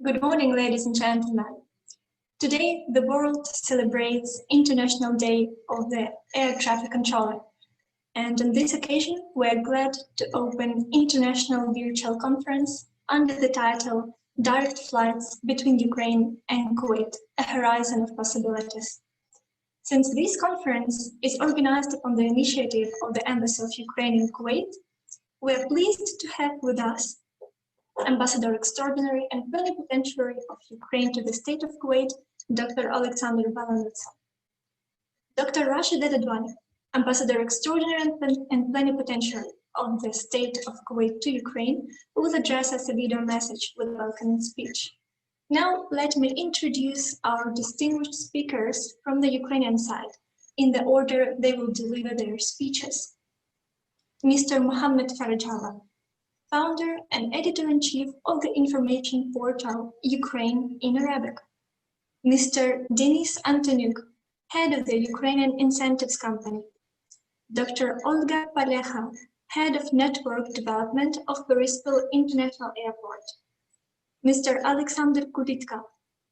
Good morning, ladies and gentlemen. Today, the world celebrates International Day of the Air Traffic Controller. And on this occasion, we're glad to open international virtual conference under the title Direct Flights Between Ukraine and Kuwait, a Horizon of Possibilities. Since this conference is organized upon the initiative of the Embassy of Ukraine in Kuwait, we are pleased to have with us Ambassador Extraordinary and Plenipotentiary of Ukraine to the State of Kuwait, Dr. Alexander Balanutsa. Dr. Rashid Edadwani, Ambassador Extraordinary and Plenipotentiary of the State of Kuwait to Ukraine, will address us a video message with a welcoming speech. Now, let me introduce our distinguished speakers from the Ukrainian side, in the order they will deliver their speeches. Mr. Mohammed Farajala, founder and editor-in-chief of the information portal Ukraine in Arabic. Mr. Denis Antonyuk, head of the Ukrainian Incentives Company. Dr. Olga Palecha, head of network development of Boryspil International Airport. Mr. Alexander Kulitka,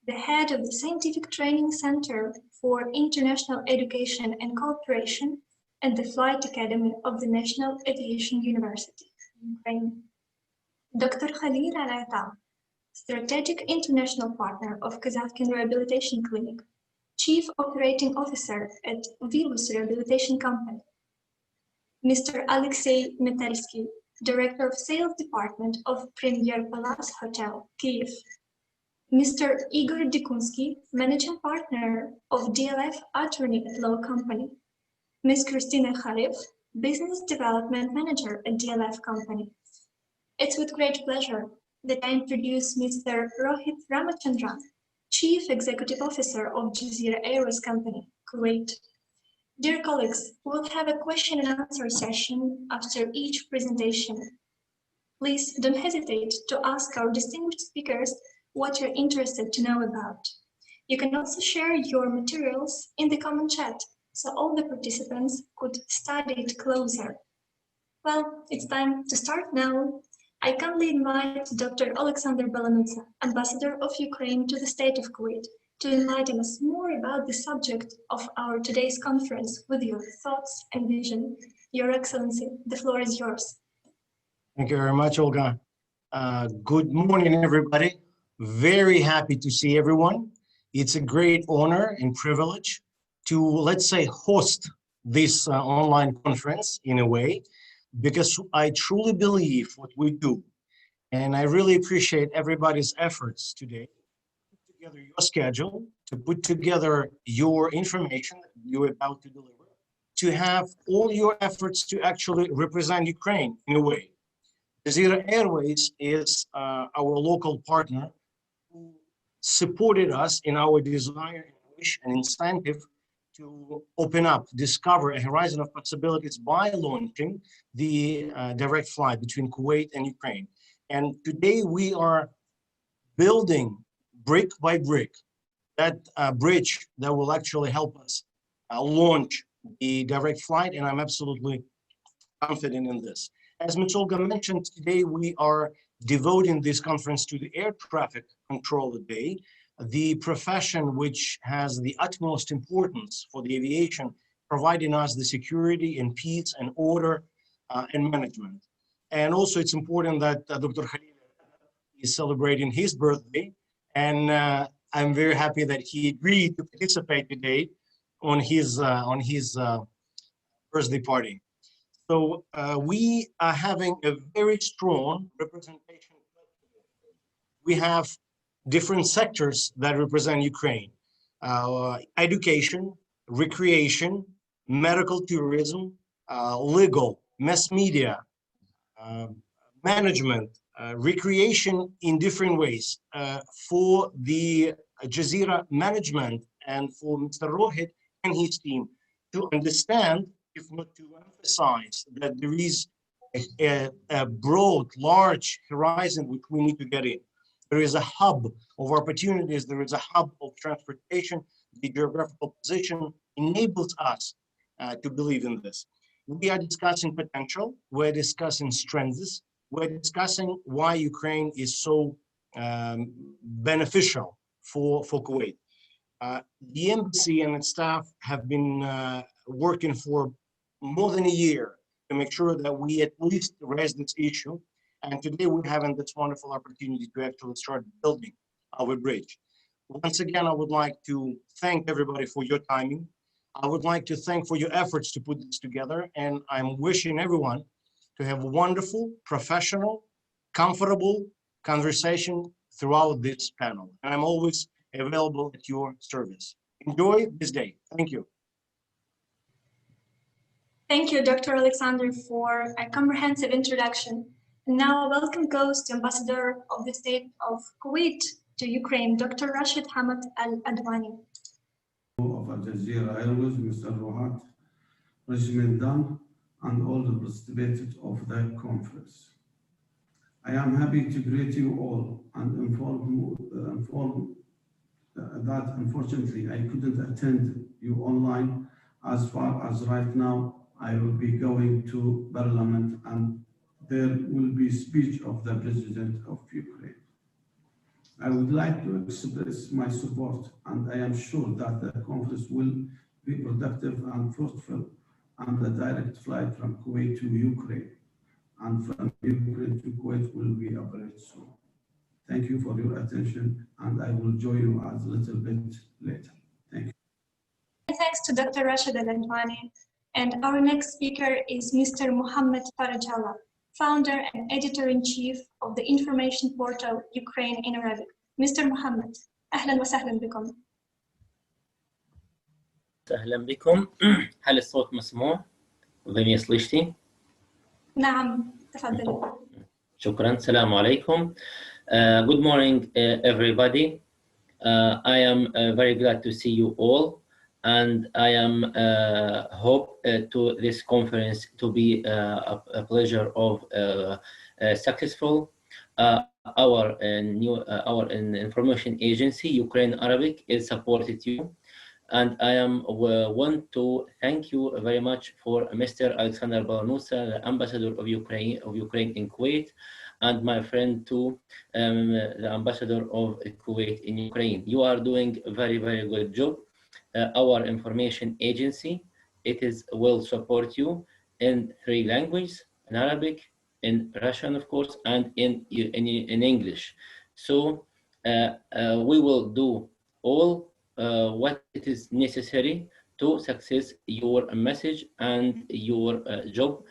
the head of the Scientific Training Center for International Education and Cooperation at the Flight Academy of the National Aviation University, Ukraine. Dr. Khalil Al-Aitam, Strategic International Partner of Kazakhin Rehabilitation Clinic, Chief Operating Officer at Vivus Rehabilitation Company. Mr. Alexei Metelsky, Director of Sales Department of Premier Palace Hotel, Kyiv. Mr. Igor Dikunsky, Managing Partner of DLF Attorney at Law Company. Ms. Christina Kharif, Business Development Manager at DLF Company. It's with great pleasure that I introduce Mr. Rohit Ramachandran, Chief Executive Officer of Jazeera Airways Company, Kuwait. Dear colleagues, we'll have a question and answer session after each presentation. Please don't hesitate to ask our distinguished speakers what you're interested to know about. You can also share your materials in the comment chat so all the participants could study it closer. Well, it's time to start now. I kindly invite Dr. Alexander Balanutsa, Ambassador of Ukraine to the State of Kuwait, to enlighten us more about the subject of our today's conference with your thoughts and vision. Your Excellency, the floor is yours. Thank you very much, Olga. Good morning, everybody. Very happy to see everyone. It's a great honor and privilege to, let's say, host this online conference in a way, because I truly believe what we do. And I really appreciate everybody's efforts today to put together your schedule, to put together your information that you're about to deliver, to have all your efforts to actually represent Ukraine in a way. Jazeera Airways is our local partner who supported us in our desire and wish and incentive to open up, discover a horizon of possibilities by launching the direct flight between Kuwait and Ukraine. And today we are building brick by brick that bridge that will actually help us launch the direct flight, and I'm absolutely confident in this. As Ms. Olga mentioned, today we are devoting this conference to the Air Traffic Controller Day, the profession which has the utmost importance for the aviation, providing us the security and peace and order and management. And also it's important that Dr. Khalil is celebrating his birthday, and I'm very happy that he agreed to participate today on his birthday party. So we are having a very strong representation. We have different sectors that represent Ukraine: education, recreation, medical tourism, legal, mass media, management, recreation in different ways. For the Jazeera management and for Mr. Rohit and his team to understand, if not to emphasize, that there is a broad, large horizon which we need to get in. There is a hub of opportunities, there is a hub of transportation. The geographical position enables us to believe in this. We are discussing potential, we're discussing strengths, we're discussing why Ukraine is so beneficial for Kuwait. The embassy and its staff have been working for more than a year to make sure that we at least raise this issue. And today we're having this wonderful opportunity to actually start building our bridge. Once again, I would like to thank everybody for your timing. I would like to thank for your efforts to put this together. And I'm wishing everyone to have a wonderful, professional, comfortable conversation throughout this panel. And I'm always available at your service. Enjoy this day. Thank you. Thank you, Dr. Alexander, for a comprehensive introduction. Now, welcome goes to Ambassador of the State of Kuwait to Ukraine, Dr. Rashid Hamad Al-Adwani. Of Jazeera Airways, Mr. Rohat, Regiment and all the participants of the conference. I am happy to greet you all and inform that unfortunately I couldn't attend you online, as far as right now I will be going to Parliament and there will be speech of the President of Ukraine. I would like to express my support, and I am sure that the conference will be productive and fruitful, and the direct flight from Kuwait to Ukraine and from Ukraine to Kuwait will be operated soon. Thank you for your attention, and I will join you a little bit later. Thank you. Thanks to Dr. Rashid Al-Adwani. And our next speaker is Mr. Mohammed Farajalla, founder and editor-in-chief of the information portal Ukraine in Arabic. Mr. Mohammed, أهلا وسهلا بكم. أهلا بكم. هل الصوت مسموع؟ Вы меня слышите? نعم، تفضل. شكرا. السلام عليكم. Good morning, everybody. I am very glad to see you all, and I am hope to this conference to be a pleasure of successful. Our information agency, Ukraine Arabic, is supported you, and I want to thank you very much for Mr. Alexander Balanusa, the ambassador of Ukraine in Kuwait, and my friend too, the ambassador of Kuwait in Ukraine. You are doing a very, very good job. Our information agency, will support you in 3 languages, in Arabic, in Russian, of course, and in English. So we will do all what it is necessary to success your message and your job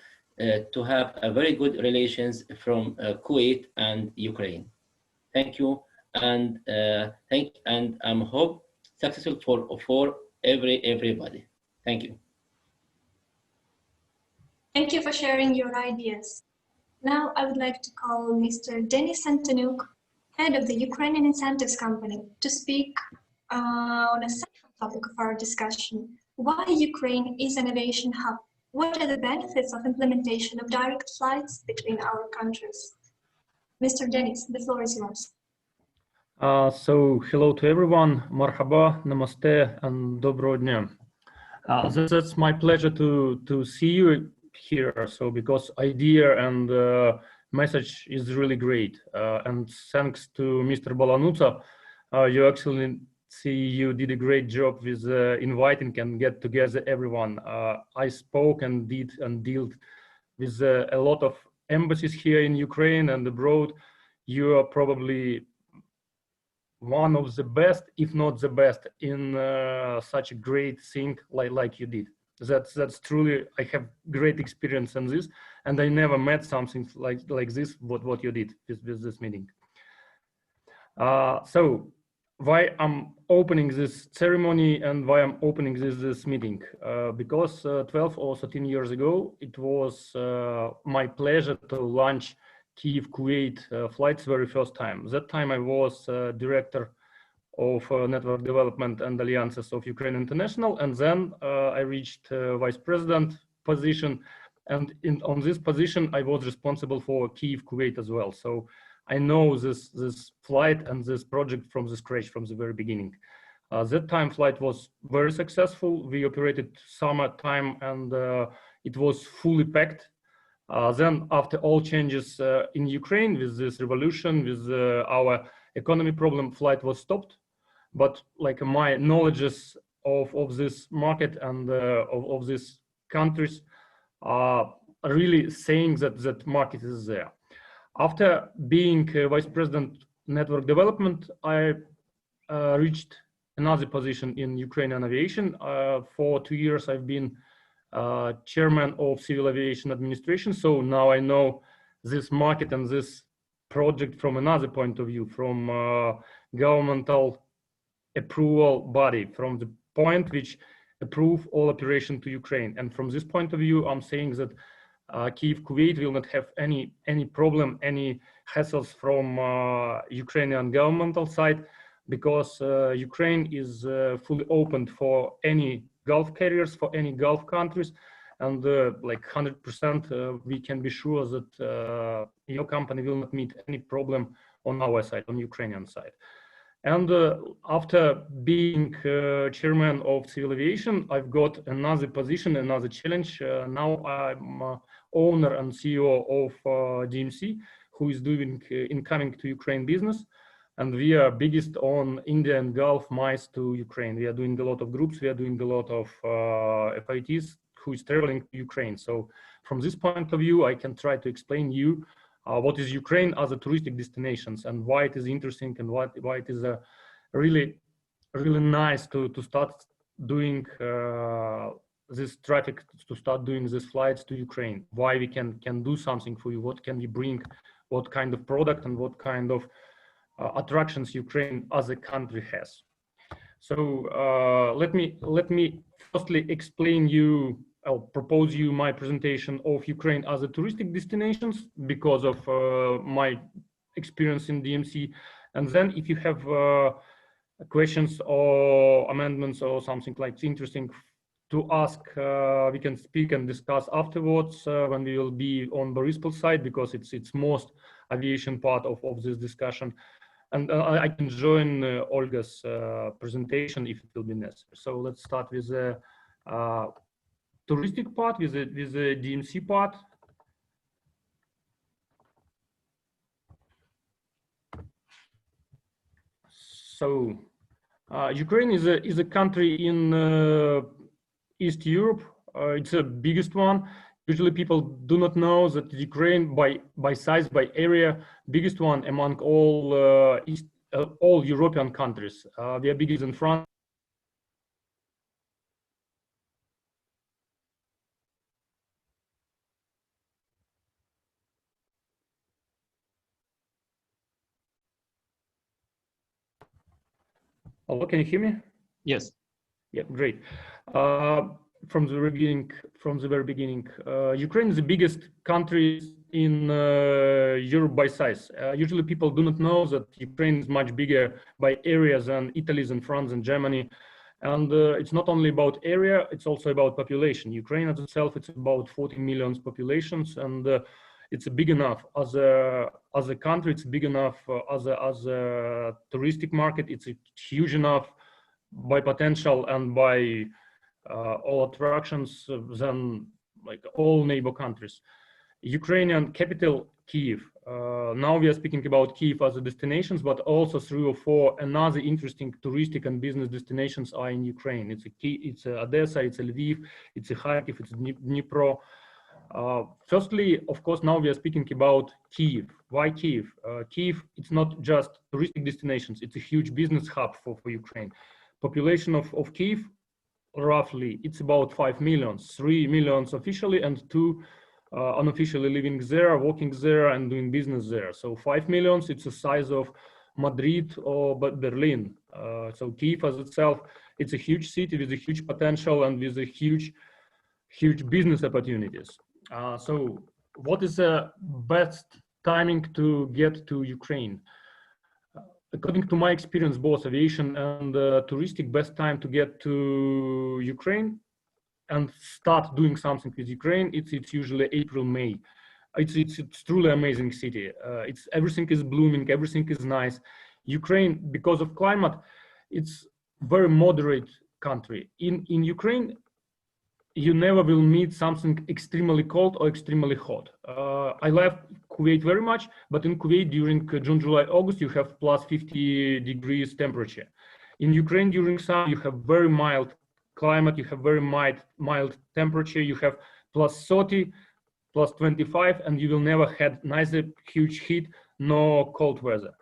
to have a very good relations from Kuwait and Ukraine. Thank you, and I'm hope successful for everybody. Thank you. Thank you for sharing your ideas. Now I would like to call Mr. Denis Antonuk, head of the Ukrainian Incentives Company, to speak on a central topic of our discussion: why Ukraine is an aviation hub. What are the benefits of implementation of direct flights between our countries? Mr. Denis, the floor is yours. So hello to everyone, marhaba, namaste, and доброго дня. That's my pleasure to see you here. So because idea and message is really great, and thanks to Mr. Balanusa, you actually you did a great job with inviting and get together everyone. I spoke and dealt with a lot of embassies here in Ukraine and abroad. You are probably one of the best, if not the best, in such a great thing like you did. That's truly, I have great experience in this, and I never met something like this, what you did with this meeting. So why I'm opening this ceremony and why I'm opening this meeting? Because 12 or 13 years ago, it was my pleasure to launch Kyiv-Kuwait flights very first time. That time I was director of network development and alliances of Ukraine International, and then I reached vice president position, and on this position I was responsible for Kyiv-Kuwait as well. So I know this flight and this project from the scratch, from the very beginning. That time flight was very successful. We operated summertime and it was fully packed. Then after all changes in Ukraine with this revolution, with our economy problem, flight was stopped. But like my knowledges of this market and of these countries are really saying that that market is there. After being Vice President Network Development, I reached another position in Ukrainian aviation. For 2 years, I've been Chairman of Civil Aviation Administration. So now I know this market and this project from another point of view, from governmental approval body, from the point which approve all operation to Ukraine. And from this point of view, I'm saying that Kyiv, Kuwait will not have any problem, any hassles from Ukrainian governmental side, because Ukraine is fully opened for any Gulf carriers, for any Gulf countries, and like 100% we can be sure that your company will not meet any problem on our side, on Ukrainian side. And after being chairman of civil aviation, I've got another position, another challenge. Now I'm owner and CEO of DMC, who is doing incoming to Ukraine business. And we are biggest on India and Gulf mice to Ukraine. We are doing a lot of groups. We are doing a lot of FITs who is traveling to Ukraine. So from this point of view, I can try to explain you what is Ukraine as a touristic destinations and why it is interesting and why it is really nice to start doing this traffic, to start doing these flights to Ukraine. Why we can do something for you, what can we bring, what kind of product and what kind of attractions Ukraine as a country has. So let me firstly explain you, I'll propose you my presentation of Ukraine as a touristic destinations because of my experience in DMC. And then if you have questions or amendments or something like interesting to ask, we can speak and discuss afterwards when we will be on Borispol side, because it's most aviation part of this discussion. And I can join Olga's presentation if it will be necessary. So let's start with the touristic part, with the DMC part. So Ukraine is a country in East Europe. It's the biggest one. Usually people do not know that Ukraine, by size, by area, biggest one among all all European countries. We are bigger than France. Hello, can you hear me? Yes. Yeah, great. From the very beginning, Ukraine is the biggest country in Europe by size. Usually people do not know that Ukraine is much bigger by area than Italy, than France, and Germany. And it's not only about area, it's also about population. Ukraine as itself, it's about 40 million populations, and it's big enough as a country. It's big enough as a touristic market. It's huge enough by potential and by all attractions than like all neighbor countries. Ukrainian capital, Kyiv. Now we are speaking about Kyiv as a destinations, but also 3 or 4 another interesting touristic and business destinations are in Ukraine. It's Odessa, it's Lviv, it's Kharkiv, it's Dnipro. Firstly, of course, now we are speaking about Kyiv. Why Kyiv? Kyiv, it's not just touristic destinations. It's a huge business hub for Ukraine. Population of Kyiv, roughly, it's about 5 million, 3 million officially and 2 unofficially living there, working there and doing business there. So 5 million, it's the size of Madrid or Berlin. So Kyiv as itself, it's a huge city with a huge potential and with a huge business opportunities. So what is the best timing to get to Ukraine? According to my experience, both aviation and touristic, best time to get to Ukraine and start doing something with Ukraine, it's usually April, May. It's truly amazing city. Everything is blooming, everything is nice. Ukraine, because of climate, it's very moderate country. In Ukraine, you never will meet something extremely cold or extremely hot. I love Kuwait very much, but in Kuwait during June, July, August, you have plus 50 degrees temperature. In Ukraine during summer, you have very mild climate, you have very mild temperature, you have plus 30, plus 25, and you will never had neither huge heat nor cold weather.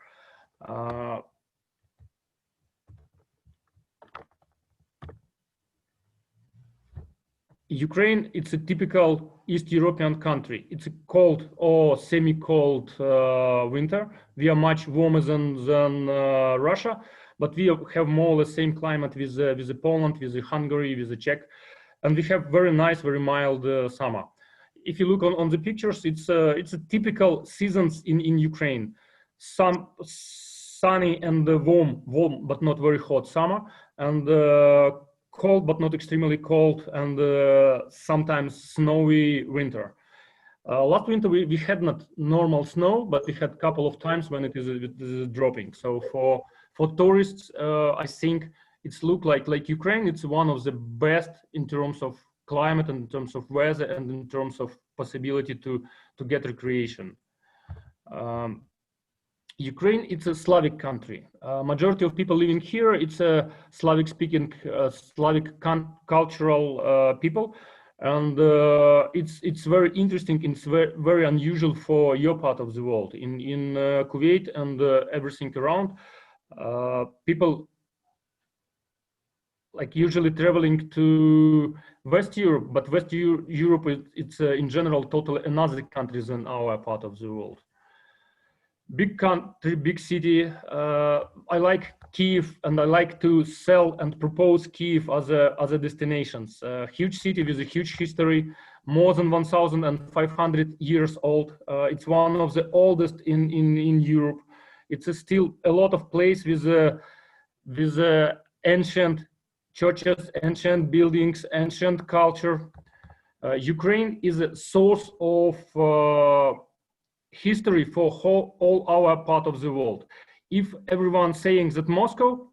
Ukraine, it's a typical East European country. It's a cold or semi-cold winter. We are much warmer than Russia, but we have more or less same climate with Poland, with Hungary, with the Czech, and we have very nice, very mild summer. If you look on the pictures, it's a typical seasons in Ukraine. Some sunny and warm, but not very hot summer, and cold but not extremely cold, and sometimes snowy winter. Last winter we had not normal snow, but we had a couple of times when it is dropping. So for tourists, I think it's look like Ukraine. It's one of the best in terms of climate, and in terms of weather, and in terms of possibility to get recreation. Ukraine, it's a Slavic country. Majority of people living here, it's a Slavic-speaking, Slavic cultural people, and it's very interesting. It's very unusual for your part of the world. In Kuwait and everything around, people like usually traveling to West Europe, but West Europe it's in general totally another country than our part of the world. Big country, big city. I like Kiev, and I like to sell and propose Kiev as a destinations. Huge city with a huge history, more than 1,500 years old. It's one of the oldest in Europe. It's still a lot of place with ancient churches, ancient buildings, ancient culture. Ukraine is a source of history for all our part of the world. If everyone saying that Moscow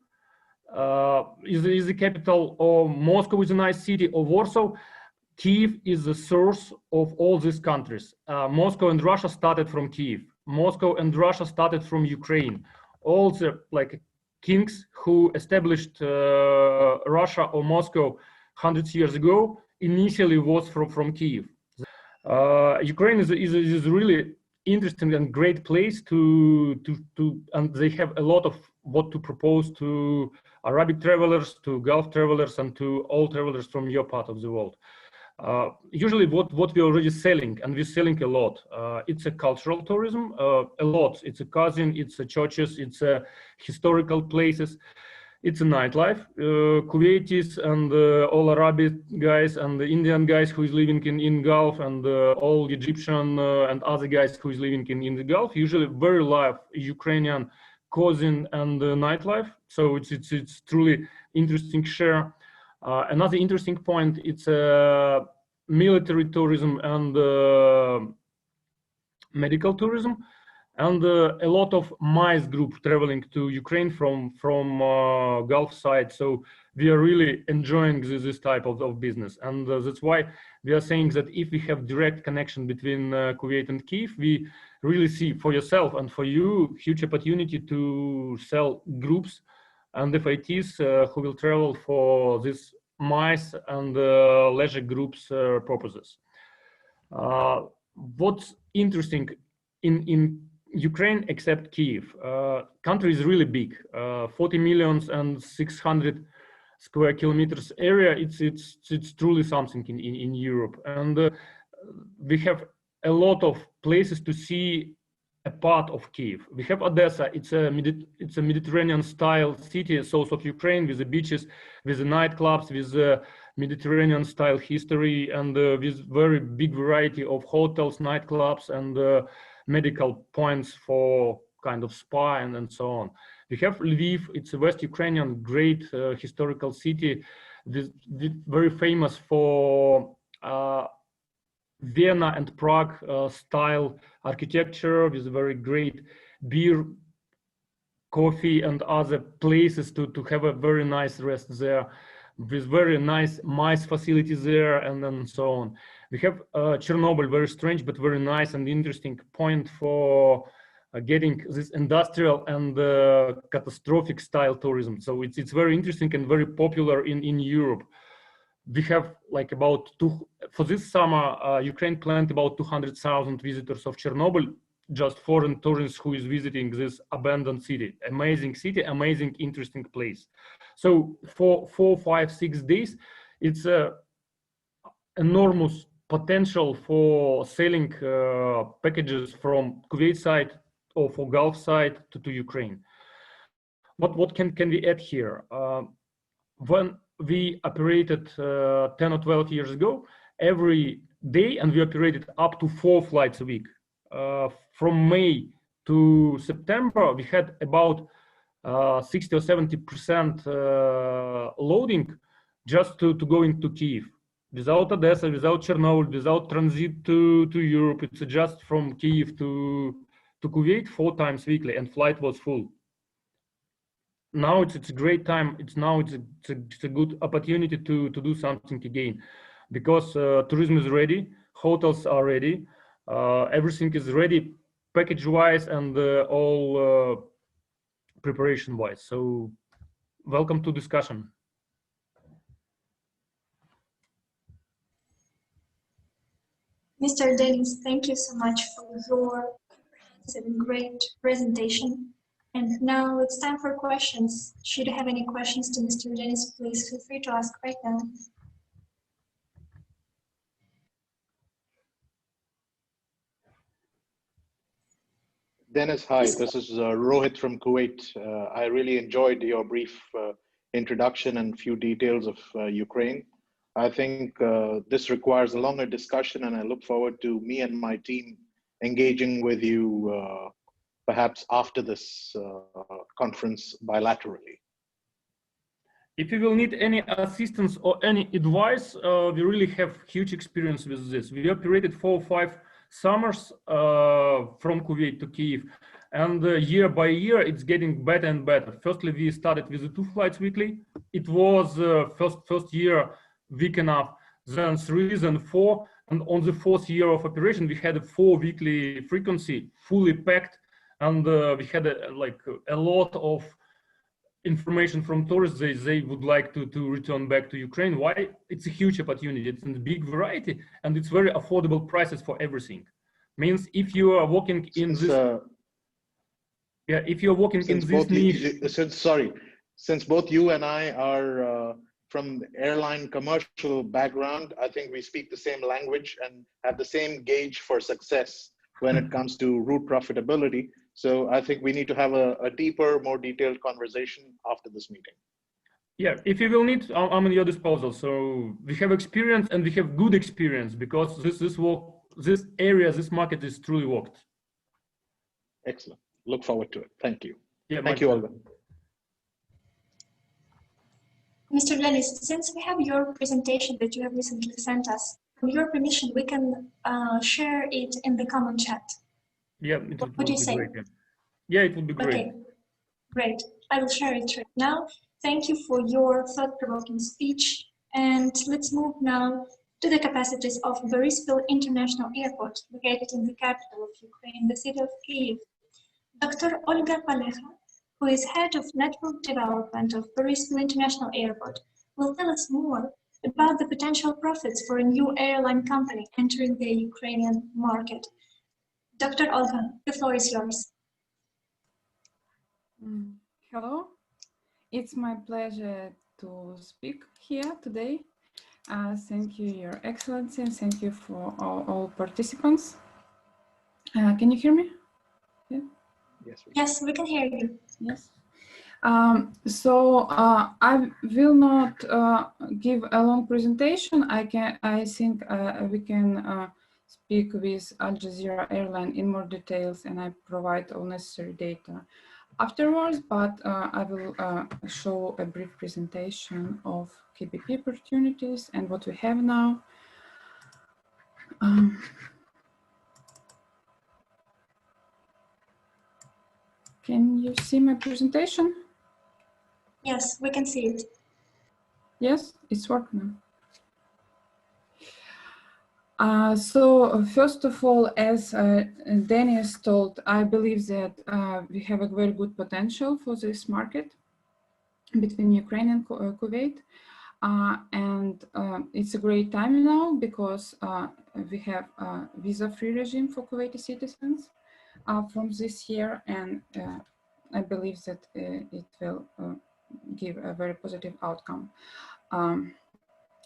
is the capital, or Moscow is a nice city, or Warsaw, Kiev is the source of all these countries. Moscow and Russia started from Kiev. Moscow and Russia started from Ukraine. All the kings who established Russia or Moscow hundreds of years ago initially was from Kiev. Ukraine is really interesting and great place and they have a lot of what to propose to Arabic travelers, to Gulf travelers, and to all travelers from your part of the world. Usually what we're already selling, and we're selling a lot, it's a cultural tourism, a lot. It's a cousin, it's a churches, it's a historical places, it's a nightlife. Kuwaitis and all Arabic guys and the Indian guys who is living in Gulf, and all Egyptian and other guys who is living in the Gulf, usually very live Ukrainian cousin and nightlife. So it's truly interesting share. Another interesting point, it's military tourism and medical tourism, and a lot of MICE group traveling to Ukraine from Gulf side. So we are really enjoying this type of business, and that's why we are saying that if we have direct connection between Kuwait and Kiev, we really see for yourself and for you huge opportunity to sell groups and FITs who will travel for this MICE and leisure groups purposes. What's interesting in Ukraine, except Kiev, country is really big, 40 million and 600 square kilometers area. It's truly something in Europe, and we have a lot of places to see a part of Kiev. We have Odessa. It's a Mediterranean style city, south of Ukraine, with the beaches, with the nightclubs, with the Mediterranean style history, and with very big variety of hotels, nightclubs, and medical points for kind of spa and so on. We have Lviv. It's a West Ukrainian great historical city, very famous for Vienna and Prague style architecture, with very great beer, coffee, and other places to have a very nice rest there. with very nice MICE facilities there, and then so on. We have Chernobyl, very strange but very nice and interesting point for getting this industrial and catastrophic style tourism. So it's very interesting and very popular in Europe. We have like for this summer, Ukraine planned about 200,000 visitors of Chernobyl, just foreign tourists who is visiting this abandoned city, amazing, interesting place. So for 4, 5, 6 days, it's a enormous potential for selling packages from Kuwait side or for Gulf side to Ukraine. What can we add here? When we operated 10 or 12 years ago, every day, and we operated up to 4 flights a week. From May to September, we had about 60 or 70% loading just to go into Kyiv. Without Odessa, without Chernobyl, without transit to Europe, it's just from Kyiv to Kuwait 4 times weekly, and flight was full. Now it's a great time. It's a good opportunity to do something again, because tourism is ready, hotels are ready, everything is ready, package-wise and all preparation-wise. So, welcome to discussion. Mr. Dennis, thank you so much for your comprehensive and great presentation. And now it's time for questions. Should you have any questions to Mr. Dennis, please feel free to ask right now. Dennis, hi, this is Rohit from Kuwait. I really enjoyed your brief introduction and few details of Ukraine. I think this requires a longer discussion, and I look forward to me and my team engaging with you perhaps after this conference bilaterally. If you will need any assistance or any advice, we really have huge experience with this. We operated 4 or 5 summers from Kuwait to Kyiv, and year by year it's getting better and better. Firstly, we started with the 2 flights weekly. It was first year week enough, then 3, then 4, and on the 4th year of operation we had a 4 weekly frequency, fully packed, and we had a lot of information from tourists. They would like to return back to Ukraine. Why? It's a huge opportunity. It's in a big variety, and it's very affordable prices for everything. Means if you are working in this, if you're working in this niche. Since both you and I are from airline commercial background, I think we speak the same language and have the same gauge for success when it comes to route profitability. So I think we need to have a deeper, more detailed conversation after this meeting. Yeah, if you will need, I'm at your disposal. So we have experience, and we have good experience, because this area, this market is truly worked. Excellent. Look forward to it. Thank you. Yeah, thank you, Olga. Mr. Dennis, since we have your presentation that you have recently sent us, with your permission, we can share it in the common chat. Yeah, what would you say? Great, yeah, it would be great. Okay, great. I will share it right now. Thank you for your thought-provoking speech. And let's move now to the capacities of Boryspil International Airport, located in the capital of Ukraine, the city of Kyiv. Dr. Olga Palecha, who is head of network development of Boryspil International Airport, will tell us more about the potential profits for a new airline company entering the Ukrainian market. Dr. Olga, the floor is yours. Hello, it's my pleasure to speak here today. Thank you, Your Excellency, and thank you for all participants. Can you hear me? Yeah? Yes, we can hear you. Yes. So I will not give a long presentation. I think we can speak with Al Jazeera Airline in more details, and I provide all necessary data afterwards, but I will show a brief presentation of KBP opportunities and what we have now. Can you see my presentation? Yes, we can see it. Yes, it's working. So first of all, as Dennis told, I believe that we have a very good potential for this market between Ukraine and Kuwait. And it's a great time now because we have a visa-free regime for Kuwaiti citizens from this year, and I believe that it will give a very positive outcome.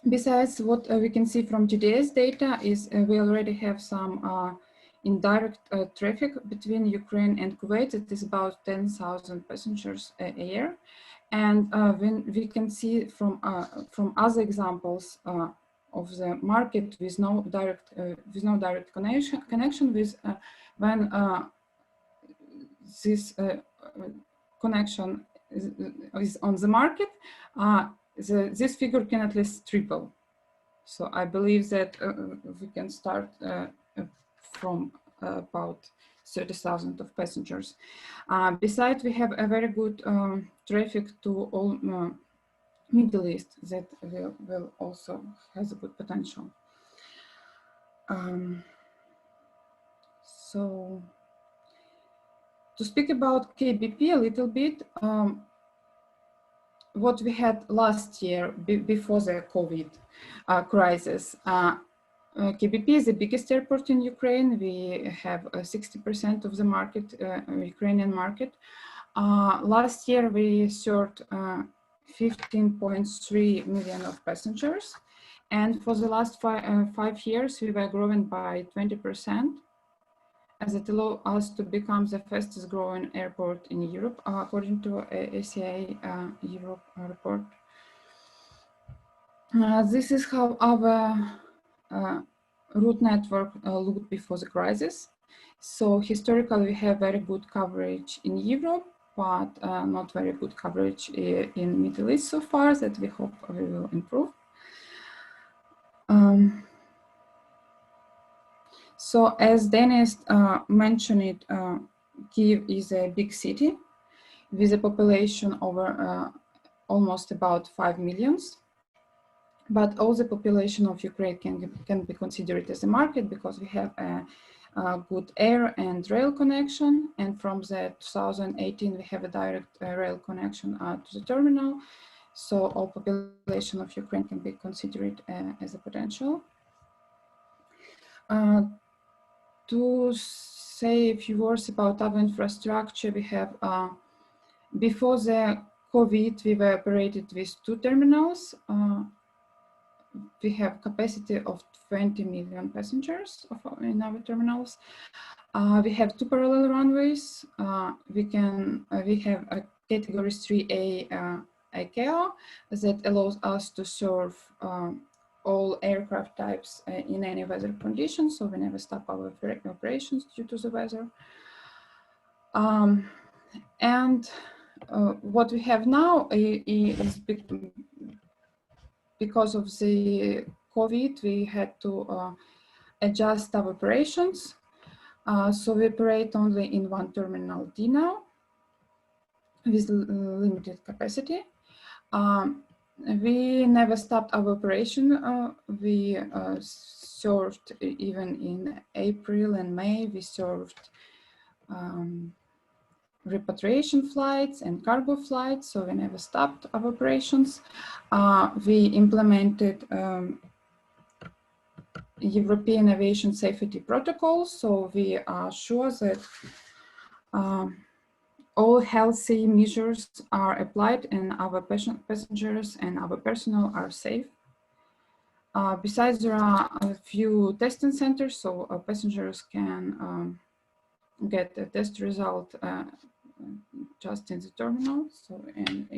Besides, what we can see from today's data is we already have some indirect traffic between Ukraine and Kuwait. It is about 10,000 passengers a year. And when we can see from other examples of the market with no direct connection with when this connection is on the market, this figure can at least triple. So I believe that we can start from about 30,000 of passengers. Besides, we have a very good traffic to all Middle East that will also has a good potential. So to speak about KBP a little bit, what we had last year before the COVID crisis. KBP is the biggest airport in Ukraine. We have 60% of the market, Ukrainian market. Last year we served 15.3 million of passengers. And for the last 5 years, we were growing by 20%, as it allowed us to become the fastest growing airport in Europe, according to ACA Europe report. This is how our route network looked before the crisis. So historically, we have very good coverage in Europe, but not very good coverage in Middle East so far, that we hope we will improve. So as Dennis mentioned it, Kyiv is a big city with a population over almost about 5 million. But all the population of Ukraine can be considered as a market because we have a good air and rail connection. And from the 2018, we have a direct rail connection to the terminal. So all population of Ukraine can be considered as a potential. To say a few words about our infrastructure, we have, before the COVID, we were operated with 2 terminals. We have capacity of 20 million passengers in our terminals. We have 2 parallel runways. We have a category 3A ICAO that allows us to serve all aircraft types in any weather conditions, so we never stop our operations due to the weather. And what we have now is because of the COVID, we had to adjust our operations. So we operate only in 1 terminal D now with limited capacity. We never stopped our operation. We served even in April and May, we served repatriation flights and cargo flights, so we never stopped our operations. We implemented European aviation safety protocols, so we are sure that all healthy measures are applied and our passengers and our personnel are safe. Besides, there are a few testing centers, so our passengers can get a test result just in the terminal. So, and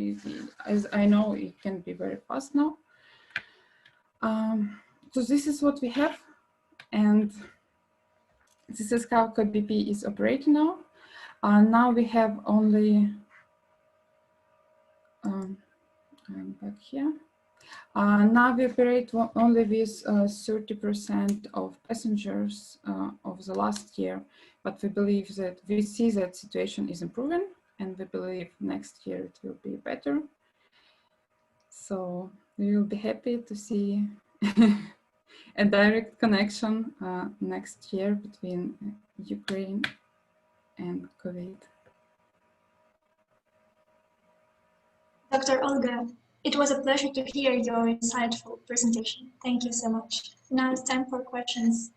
as I know, it can be very fast now. So this is what we have, and this is how KBP is operating now. Now we have only, I'm back here. Now we operate only with 30% of passengers of the last year, but we believe that we see that situation is improving, and we believe next year it will be better. So we will be happy to see a direct connection next year between Ukraine and Kuwait. Dr. Olga, it was a pleasure to hear your insightful presentation. Thank you so much. Now it's time for questions.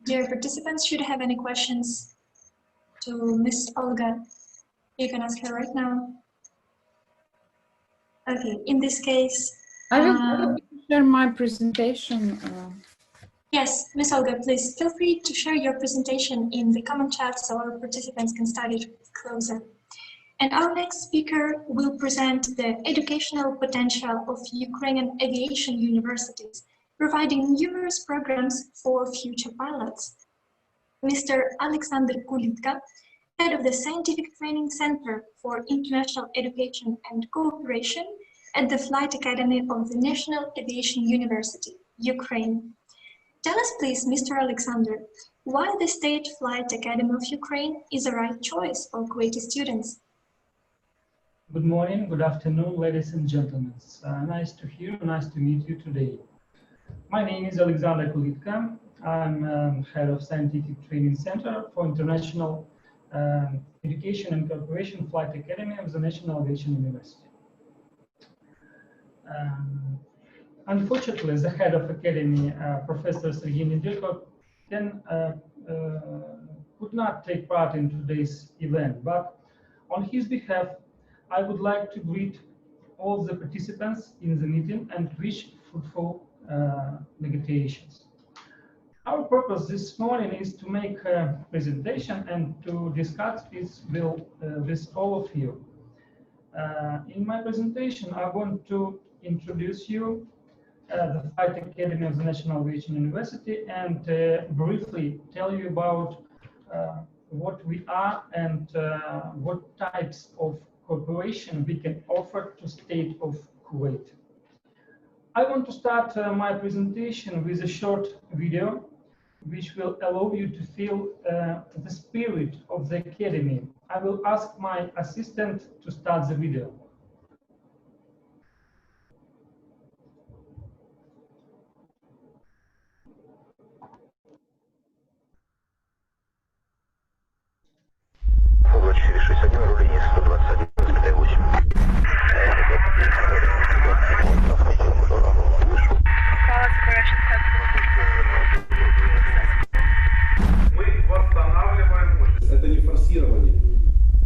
Dear participants, should you have any questions to Ms. Olga, you can ask her right now. Okay, in this case, I will share my presentation. Yes, Ms. Olga, please feel free to share your presentation in the comment chat so our participants can study it closer. And our next speaker will present the educational potential of Ukrainian aviation universities, providing numerous programs for future pilots. Mr. Alexander Kulitka, head of the Scientific Training Center for International Education and Cooperation at the Flight Academy of the National Aviation University, Ukraine. Tell us please, Mr. Alexander, why the State Flight Academy of Ukraine is the right choice for Kuwaiti students. Good morning, good afternoon, ladies and gentlemen. Nice to hear you, nice to meet you today. My name is Alexander Kulitka. I'm head of Scientific Training Center for International Education and Cooperation Flight Academy of the National Aviation University. Unfortunately, the head of Academy, Professor Sergei Nedelko, could not take part in today's event, but on his behalf, I would like to greet all the participants in the meeting and wish fruitful negotiations. Our purpose this morning is to make a presentation and to discuss this with all of you. In my presentation, I want to introduce you the Flight Academy of the National Aviation University and briefly tell you about what we are and what types of cooperation we can offer to state of Kuwait. I want to start my presentation with a short video which will allow you to feel the spirit of the Academy. I will ask my assistant to start the video. Это не форсирование,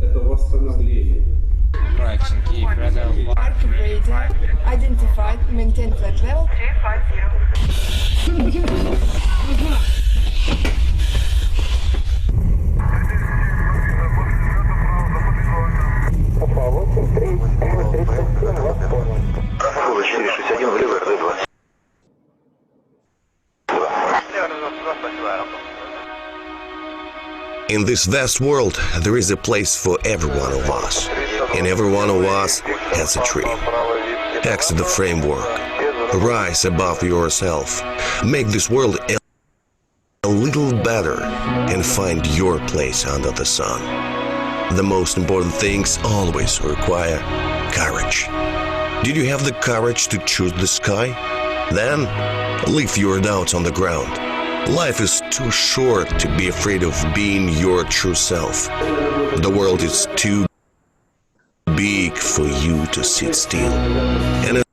это восстановление. Correction, key, radar 1. Identified, maintain flight level 350. In this vast world, there is a place for every one of us, and every one of us has a dream. Exit the framework, rise above yourself, make this world a little better, and find your place under the sun. The most important things always require courage. Did you have the courage to choose the sky? Then leave your doubts on the ground. Life is too short to be afraid of being your true self. The world is too big for you to sit still. And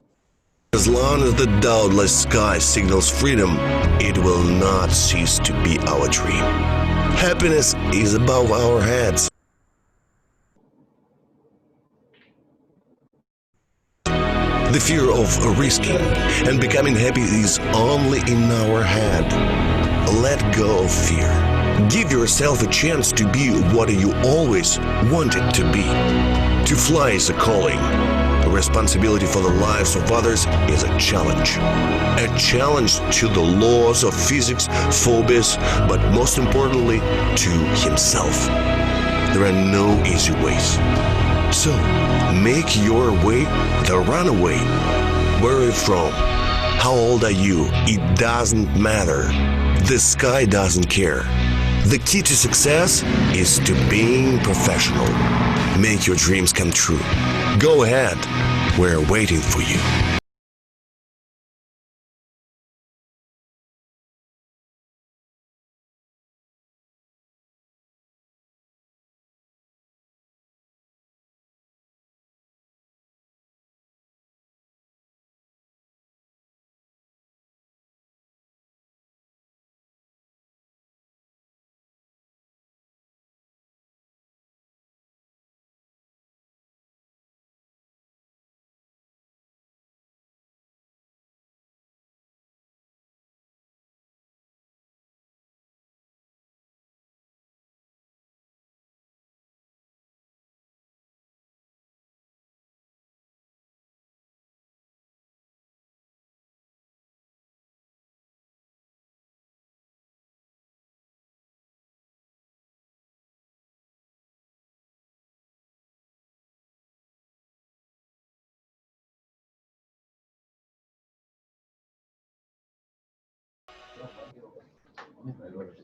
as long as the doubtless sky signals freedom, it will not cease to be our dream. Happiness is above our heads. The fear of risking and becoming happy is only in our head. Let go of fear. Give yourself a chance to be what you always wanted to be. To fly is a calling. Responsibility for the lives of others is a challenge. A challenge to the laws of physics, phobias, but most importantly, to himself. There are no easy ways. So, make your way the runaway. Where are you from? How old are you? It doesn't matter. The sky doesn't care. The key to success is to being professional. Make your dreams come true. Go ahead. We're waiting for you.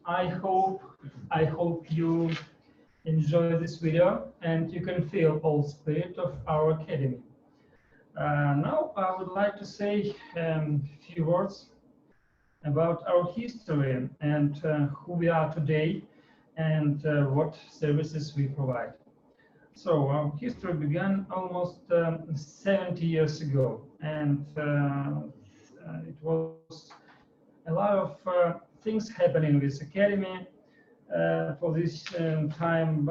I hope you enjoy this video and you can feel all spirit of our academy. Now I would like to say a few words about our history and who we are today and what services we provide. So our history began almost 70 years ago, and it was a lot of things happening with academy for this time.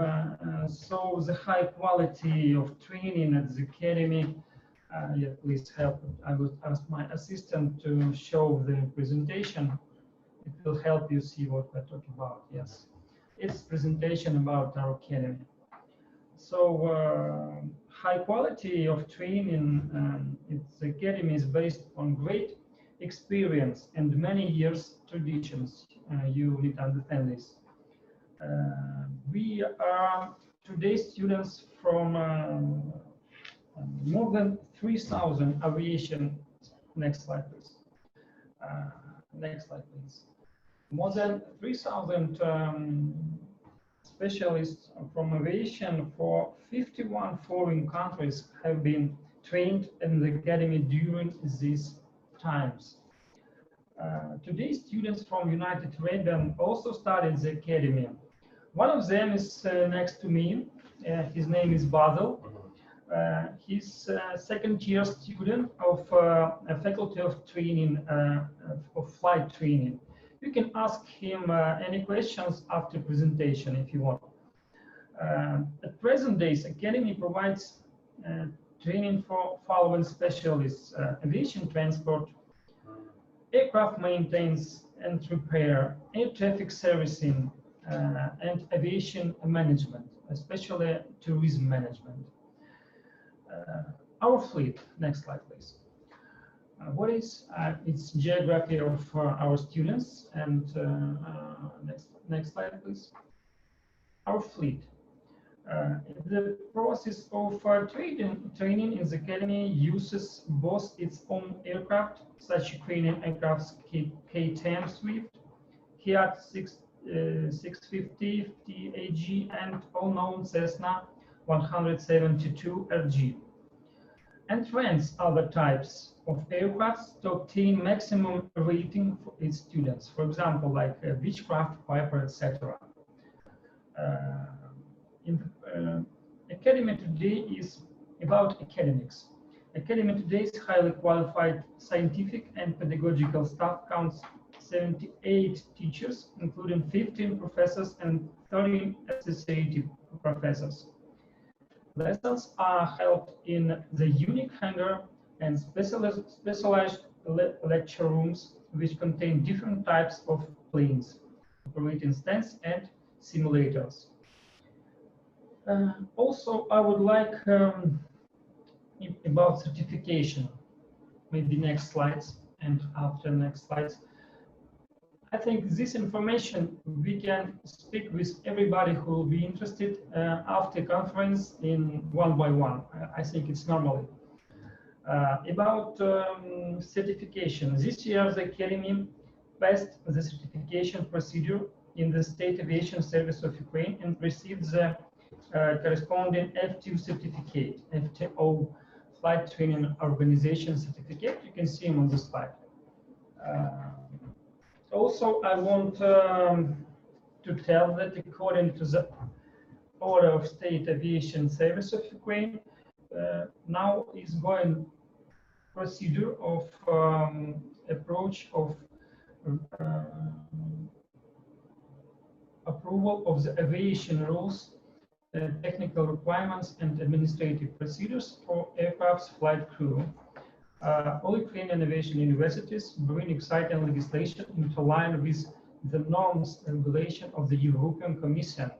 So the high quality of training at the academy. Yeah, please help. I would ask my assistant to show the presentation. It will help you see what we're talking about. Yes, it's presentation about our academy. So high quality of training, its academy is based on great experience and many years traditions. You need to understand this. We are today students from more than 3,000 aviation. Next slide, please. Next slide, please. More than 3,000 specialists from aviation for 51 foreign countries have been trained in the academy during these times. Today, students from United Arab also studied the academy. One of them is next to me. His name is Basil. He's a second-year student of a faculty of training, of flight training. You can ask him any questions after presentation if you want. At present days, Academy provides training for following specialists: aviation transport, aircraft maintenance and repair, air traffic servicing, and aviation management, especially tourism management. Our fleet, next slide, please. What is its geography of our students? And next slide, please. Our fleet. The process of training in the academy uses both its own aircraft, such Ukrainian aircraft K-10 Swift, Fiat 650 TAG, and all-known Cessna 172 RG, and rents other types of aircraft to obtain maximum rating for its students. For example, like Beechcraft, Piper, etc. Academy today is about academics. Academy today is highly qualified scientific and pedagogical staff, counts 78 teachers, including 15 professors and 13 associate professors. Lessons are held in the unique hangar and specialized lecture rooms, which contain different types of planes, operating stands, and simulators. Also, I would like about certification, maybe next slides, and after next slides. I think this information we can speak with everybody who will be interested after conference in one by one. I think it's normal. About certification, this year the Academy passed the certification procedure in the State Aviation Service of Ukraine and received the corresponding F2 certificate, FTO, Flight Training Organization certificate. You can see them on the slide. Also, I want to tell that according to the Order of State Aviation Service of Ukraine, now is going procedure of approach of approval of the aviation rules, technical requirements and administrative procedures for aircraft's flight crew. All Ukrainian aviation universities bring exciting legislation into line with the norms and regulation of the European Commission,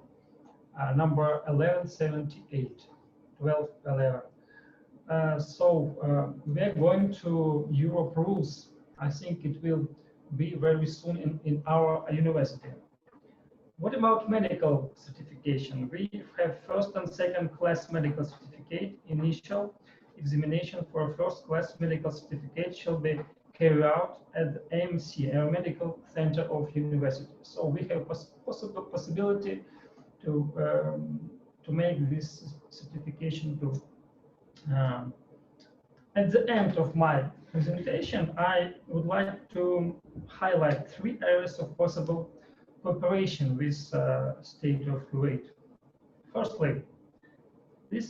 number 1178, 1211. We're going to Europe rules. I think it will be very soon in our university. What about medical certification? We have first and second class medical certificate. Initial examination for a first class medical certificate shall be carried out at the AMC, Air Medical Center of University. So we have possibility to make this certification too. At the end of my presentation, I would like to highlight 3 areas of possible cooperation with State of Kuwait. Firstly, this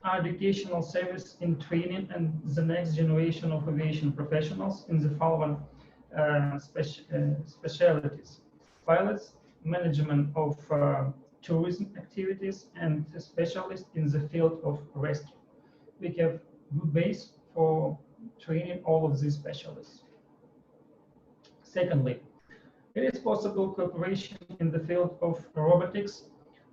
educational service in training and the next generation of aviation professionals in the following specialties: pilots, management of tourism activities, and specialists in the field of rescue. We have good base for training all of these specialists. Secondly, it is possible cooperation in the field of robotics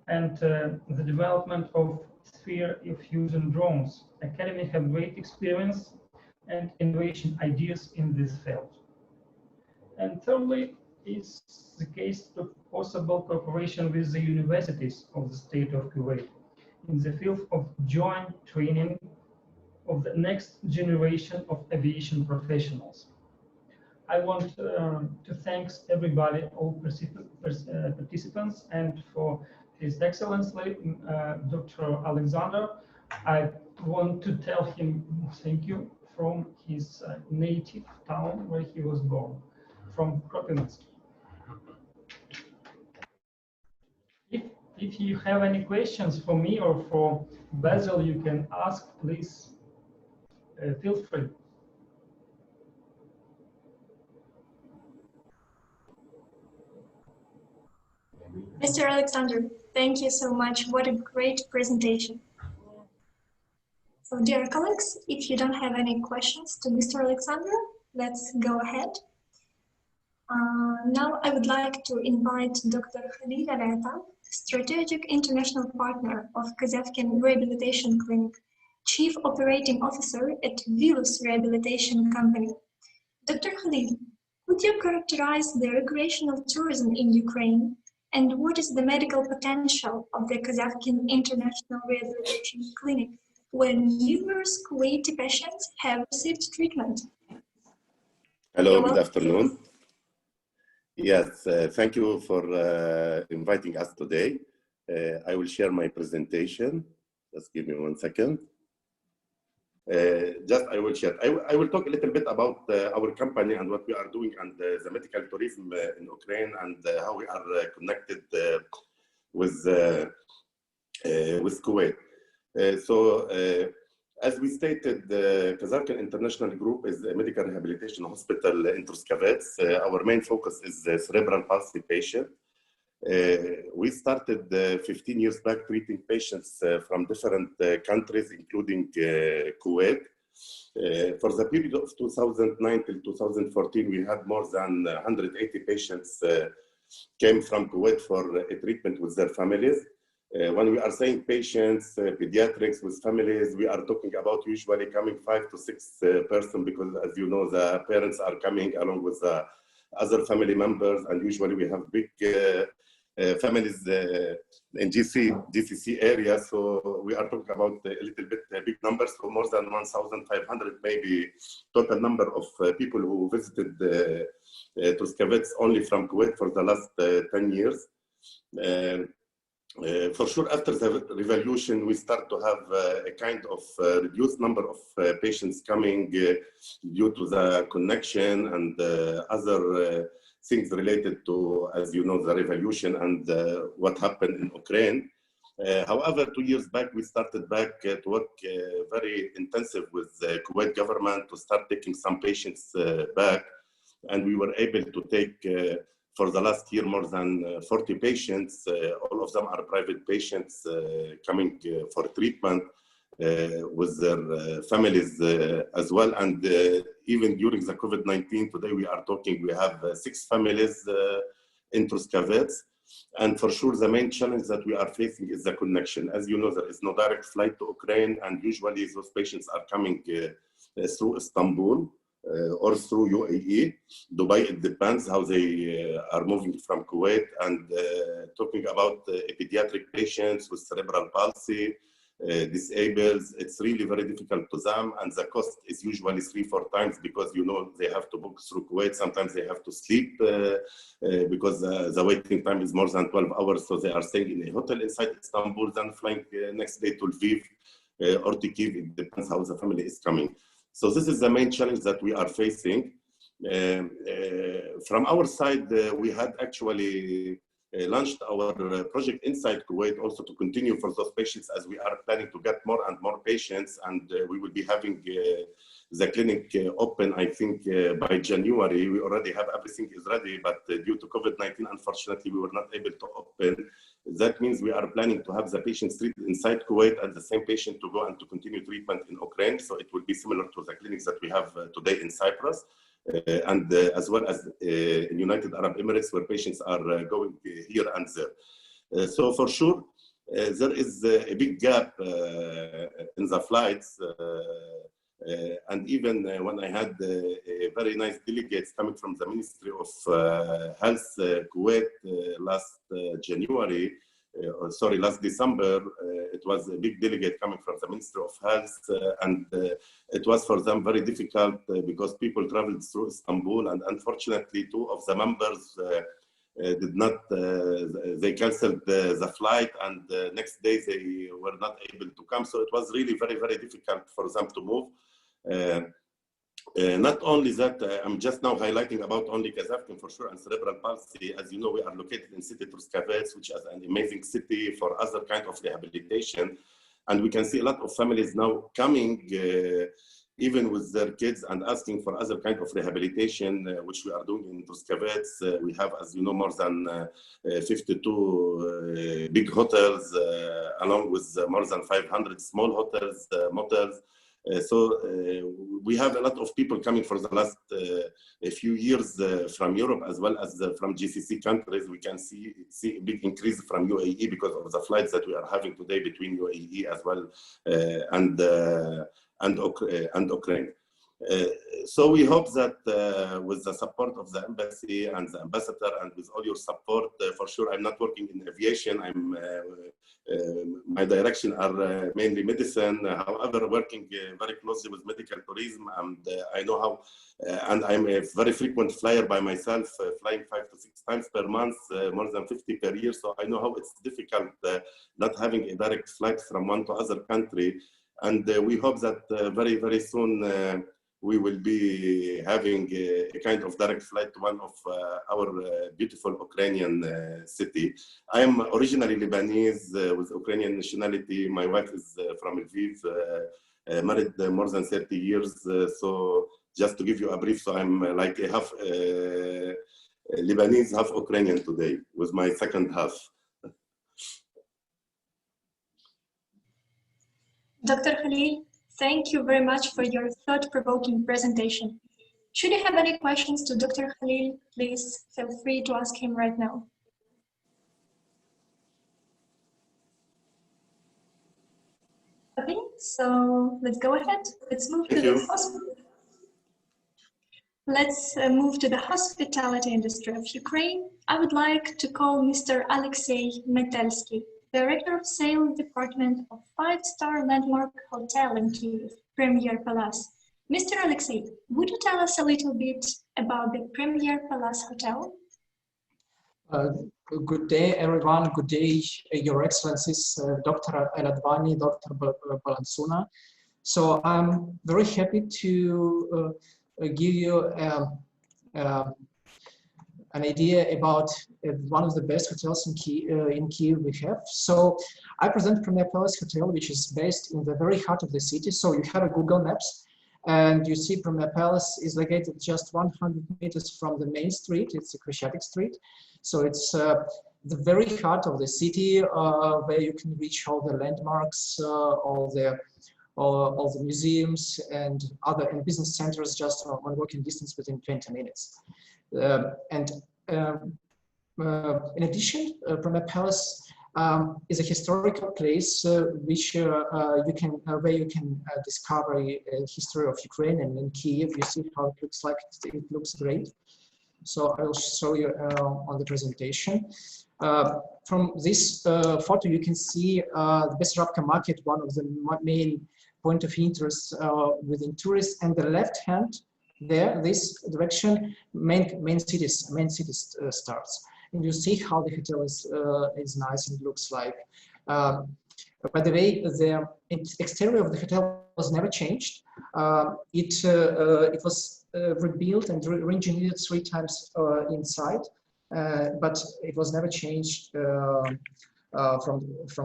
and the development of sphere of using drones. Academy have great experience and innovation ideas in this field. And thirdly, is the case of possible cooperation with the universities of the State of Kuwait in the field of joint training of the next generation of aviation professionals. I want to thank everybody, all participants, and for His Excellency, Dr. Alexander. I want to tell him thank you from his native town where he was born, from Kropyvnytsk. If you have any questions for me or for Basil, you can ask, please feel free. Mr. Alexander, thank you so much. What a great presentation. So, dear colleagues, if you don't have any questions to Mr. Alexander, let's go ahead. Now I would like to invite Dr. Khalil Alata, Strategic International Partner of Kazakhin Rehabilitation Clinic, Chief Operating Officer at Vilus Rehabilitation Company. Dr. Khalil, would you characterize the recreational tourism in Ukraine, and what is the medical potential of the Kazakhin International Rehabilitation Clinic when numerous Kuwaiti patients have received treatment? Hello, good afternoon. Yes, thank you for inviting us today. I will share my presentation. Just give me 1 second. I will share. I will talk a little bit about our company and what we are doing and the medical tourism in Ukraine and how we are connected with Kuwait. As we stated, the Kazakhin International Group is a medical rehabilitation hospital in Truskavets. Our main focus is cerebral palsy patient. We started 15 years back treating patients from different countries, including Kuwait. For the period of 2009 till 2014, we had more than 180 patients came from Kuwait for a treatment with their families. When we are saying patients, pediatrics with families, we are talking about usually coming 5 to 6 persons because, as you know, the parents are coming along with the other family members, and usually we have big families in GCC area. So we are talking about a little bit big numbers, so more than 1,500 maybe total number of people who visited Truskavets only from Kuwait for the last 10 years. For sure, after the revolution, we start to have a kind of reduced number of patients coming due to the connection and other things related to, as you know, the revolution and what happened in Ukraine. However, 2 years back, we started back to work very intensive with the Kuwait government to start taking some patients back. And we were able to take, for the last year, more than 40 patients. All of them are private patients coming for treatment with their families as well. And even during the COVID-19, today we are talking, we have 6 families in Truskavets. And for sure, the main challenge that we are facing is the connection. As you know, there is no direct flight to Ukraine, and usually those patients are coming through Istanbul or through UAE. Dubai, it depends how they are moving from Kuwait. And talking about pediatric patients with cerebral palsy, disabled, it's really very difficult to them, and the cost is usually 3-4 times, because you know they have to book through Kuwait. Sometimes they have to sleep because the waiting time is more than 12 hours, so they are staying in a hotel inside Istanbul, then flying next day to Lviv or to Kyiv. It depends how the family is coming. So this is the main challenge that we are facing. From our side, we had actually launched our project inside Kuwait also to continue for those patients, as we are planning to get more and more patients, and we will be having the clinic open, I think, by January. We already have everything is ready, but due to COVID-19, unfortunately, we were not able to open. That means we are planning to have the patients treated inside Kuwait and the same patient to go and to continue treatment in Ukraine. So it will be similar to the clinics that we have today in Cyprus. And as well as in United Arab Emirates, where patients are going here and there. So for sure, there is a big gap in the flights. And even when I had very nice delegates coming from the Ministry of Health Kuwait last January, last December, it was a big delegate coming from the Ministry of Health, and it was for them very difficult because people traveled through Istanbul, and unfortunately 2 of the members did not, they canceled the flight, and the next day they were not able to come. So it was really very, very difficult for them to move. Not only that, I'm just now highlighting about only Kazakh for sure and cerebral palsy. As you know, we are located in city Truskavets, which is an amazing city for other kind of rehabilitation. And we can see a lot of families now coming, even with their kids, and asking for other kind of rehabilitation, which we are doing in Truskavets. We have, as you know, more than 52 big hotels, along with more than 500 small hotels, motels. So we have a lot of people coming for the last a few years from Europe, as well as from GCC countries. We can see a big increase from UAE because of the flights that we are having today between UAE as well and Ukraine. So we hope that with the support of the embassy and the ambassador, and with all your support, for sure, I'm not working in aviation. My direction are mainly medicine. However, working very closely with medical tourism, and I know how, and I'm a very frequent flyer by myself, flying 5 to 6 times per month, more than 50 per year. So I know how it's difficult not having a direct flight from one to other country. And we hope that very, very soon we will be having a kind of direct flight to one of our beautiful Ukrainian city. I am originally Lebanese with Ukrainian nationality. My wife is from Lviv, married more than 30 years. So just to give you a brief, so I'm like a half Lebanese, half Ukrainian today, with my second half. Dr. Khalil, thank you very much for your thought-provoking presentation. Should you have any questions to Dr. Khalil, please feel free to ask him right now. Okay, so let's go ahead. Let's move to the hospital. let's move to the hospitality industry of Ukraine. I would like to call Mr. Alexei Metelsky, Director of Sales Department of 5-star landmark hotel in Kyiv, Premier Palace. Mr. Alexei, would you tell us a little bit about the Premier Palace Hotel? Good day, everyone. Good day, Your Excellencies, Dr. Eladvani, Dr. Balansuna. So I'm very happy to give you an idea about one of the best hotels in Kyiv we have. So I present Premier Palace Hotel, which is based in the very heart of the city. So you have a Google Maps, and you see Premier Palace is located just 100 meters from the main street. It's a Crescentic Street. So it's the very heart of the city, where you can reach all the landmarks, all the museums and business centers just on walking distance within 20 minutes. In addition, Premier Palace is a historical place where you can discover a history of Ukraine, and in Kyiv you see how it looks like. It looks great. So I will show you on the presentation. From this photo, you can see the Bessarabka market, one of the main point of interest within tourists, and the left hand there, this direction, main cities starts, and you see how the hotel is nice and looks like. By the way, the exterior of the hotel was never changed. It was rebuilt and re-engineered 3 times inside, but it was never changed from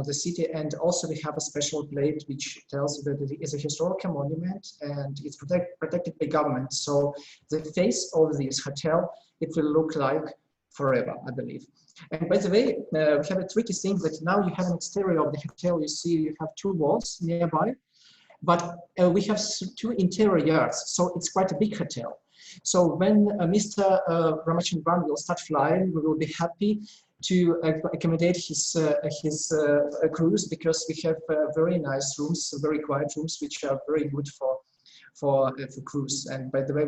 the city. And also we have a special plate which tells that it is a historical monument and it's protected by government. So the face of this hotel, it will look like forever, I believe. And by the way, we have a tricky thing that now you have an exterior of the hotel. You see you have 2 walls nearby, but we have 2 interior yards. So it's quite a big hotel. So when Mr. Ramachandran will start flying, we will be happy to accommodate his cruise, because we have very nice rooms, very quiet rooms, which are very good for cruise. And by the way,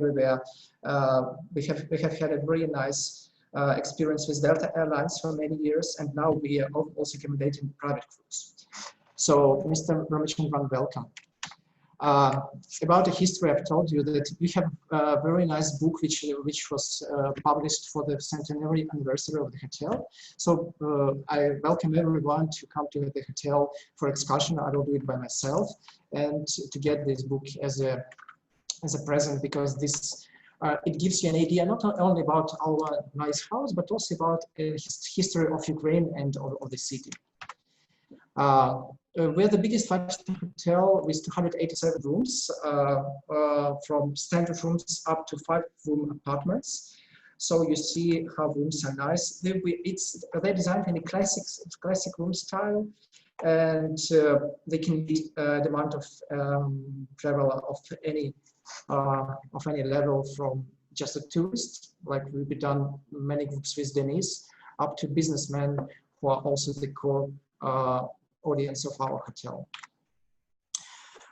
we have had a very nice experience with Delta Airlines for many years, and now we are also accommodating private cruise. So, Mr. Ramachandran, welcome. About the history, I've told you that we have a very nice book which was published for the centenary anniversary of the hotel. So I welcome everyone to come to the hotel for excursion. I will do it by myself, and to get this book as a present, because this it gives you an idea not only about our nice house, but also about the history of Ukraine and of the city. We're the biggest 5-star hotel with 287 rooms, from standard rooms up to 5-room apartments. So you see how rooms are nice. They're designed in a classic room style, and they can meet the amount of travel of any level, from just a tourist, like we've done many groups with Denise, up to businessmen who are also the core audience of our hotel.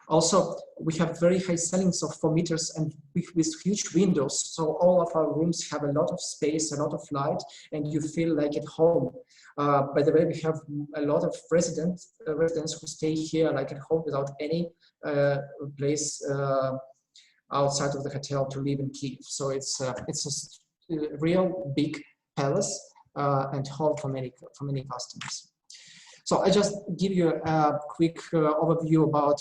Also, we have very high ceilings of 4 meters and with huge windows. So all of our rooms have a lot of space, a lot of light, and you feel like at home. By the way, we have a lot of residents who stay here like at home without any place outside of the hotel to live in Kyiv. So it's a real big palace and home for many customers. So I just give you a quick overview about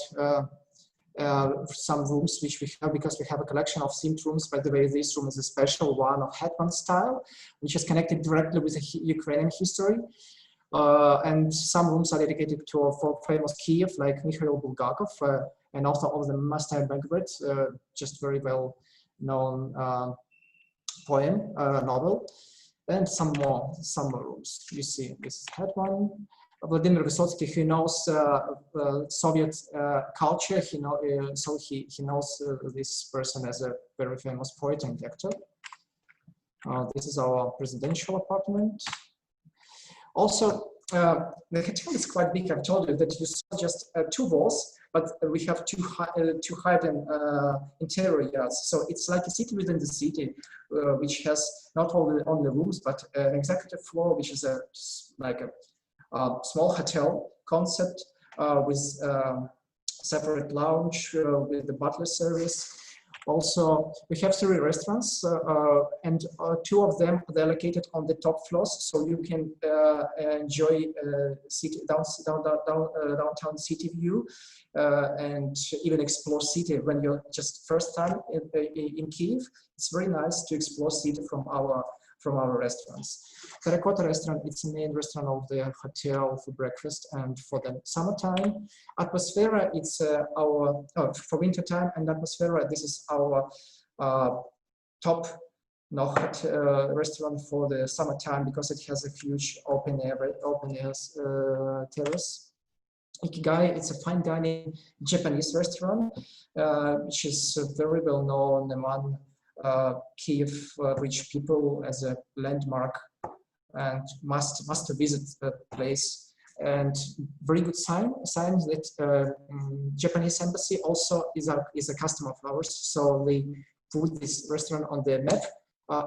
some rooms which we have, because we have a collection of themed rooms. By the way, this room is a special one of Hetman style, which is connected directly with the Ukrainian history. And some rooms are dedicated to famous Kyiv, like Mikhail Bulgakov, and author of the Master Banquet, just very well known novel, and some more rooms. You see, this is Hetman. Vladimir Vysotsky, he knows Soviet culture. He knows this person as a very famous poet and actor. This is our presidential apartment. Also, the hotel is quite big. I've told you that you saw just 2 walls. but we have two hidden interiors. So it's like a city within the city, which has not only rooms, but an executive floor, which is like a small hotel concept with separate lounge with the butler service. Also, we have 3 restaurants, and 2 of them are located on the top floors, so you can enjoy downtown city view and even explore city when you're just first time in Kyiv. It's very nice to explore city from our restaurants. Terracotta restaurant, it's the main restaurant of the hotel for breakfast, and for the summertime. Atmosfera, it's for wintertime, and Atmosfera, this is our top restaurant for the summertime because it has a huge open air terrace. Ikigai, it's a fine dining Japanese restaurant, which is very well known among Kyiv rich people as a landmark and must visit the place. And very good sign that Japanese embassy also is a customer of ours, so they put this restaurant on the map.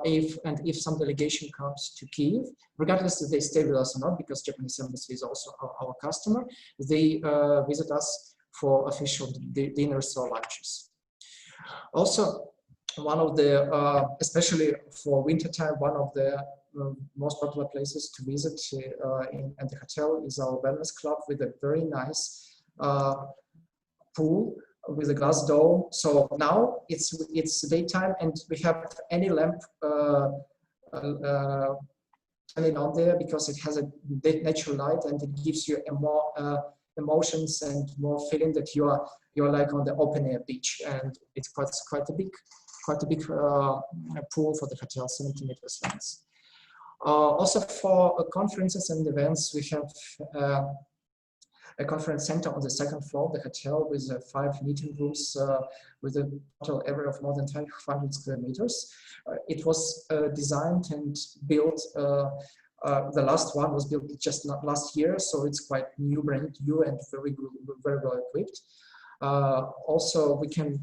If some delegation comes to Kyiv, regardless if they stay with us or not, because Japanese embassy is also our customer, they visit us for official dinners or lunches. Also, one of the, especially for wintertime, one of the most popular places to visit at the hotel is our wellness club with a very nice pool with a glass dome. So now it's daytime and we have any lamp turning on there because it has a natural light and it gives you a more emotions and more feeling that you're like on the open air beach, and it's quite a big pool for the hotel, 70 meters length. Also for conferences and events, we have a conference center on the second floor of the hotel with 5 meeting rooms with a total area of more than 500 square meters. It was designed and built, the last one was built just last year, so it's quite new, brand new and very well equipped. Also, we can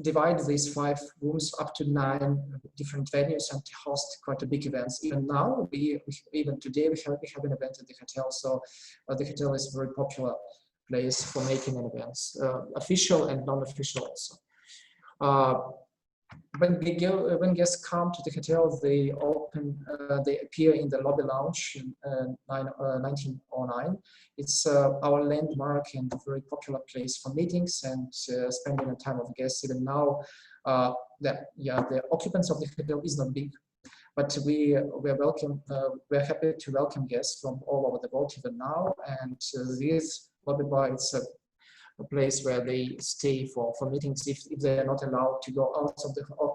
divide these 5 rooms up to 9 different venues and host quite a big events. Even now, even today, we have an event at the hotel. So the hotel is a very popular place for making events, official and non-official also. When guests come to the hotel, they appear in the lobby lounge in 1909. It's our landmark and a very popular place for meetings and spending the time of guests. Even now, the occupants of the hotel is not big, but we're happy to welcome guests from all over the world even now. And this lobby bar, it's a place where they stay for meetings if they are not allowed to go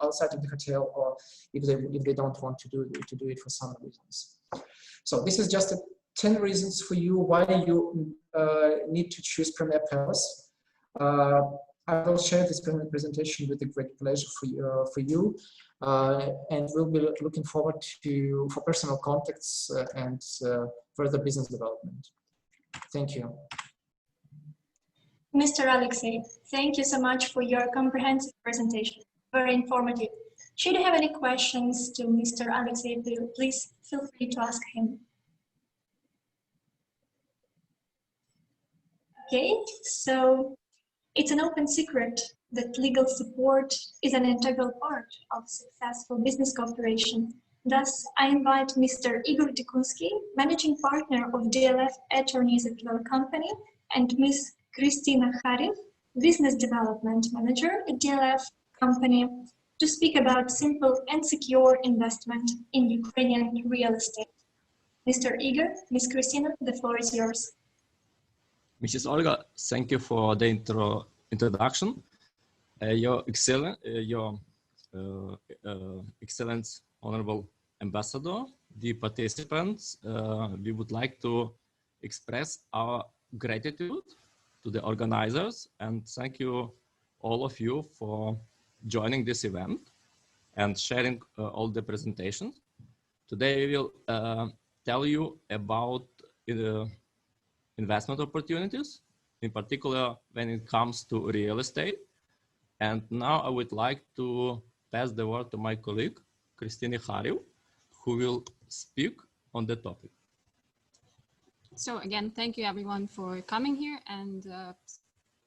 outside of the hotel, or if they don't want to do it for some reasons. So this is just 10 reasons for you why you need to choose Premier Palace. I will share this presentation with a great pleasure for you, and we'll be looking forward for personal contacts and further business development. Thank you. Mr. Alexey, thank you so much for your comprehensive presentation. Very informative. Should you have any questions to Mr. Alexey, please feel free to ask him. Okay, so it's an open secret that legal support is an integral part of successful business cooperation. Thus, I invite Mr. Igor Dikunsky, Managing Partner of DLF Attorneys at Law Company, and Ms. Kristina Kharif, Business Development Manager at DLF Company, to speak about simple and secure investment in Ukrainian real estate. Mr. Igor, Ms. Kristina, the floor is yours. Mrs. Olga, thank you for the introduction. Your Excellency, Honorable Ambassador, dear participants, we would like to express our gratitude to the organizers and thank you, all of you, for joining this event and sharing all the presentations. Today we will tell you about investment opportunities in particular when it comes to real estate. And now I would like to pass the word to my colleague, Christine Hariu, who will speak on the topic. So again, thank you everyone for coming here and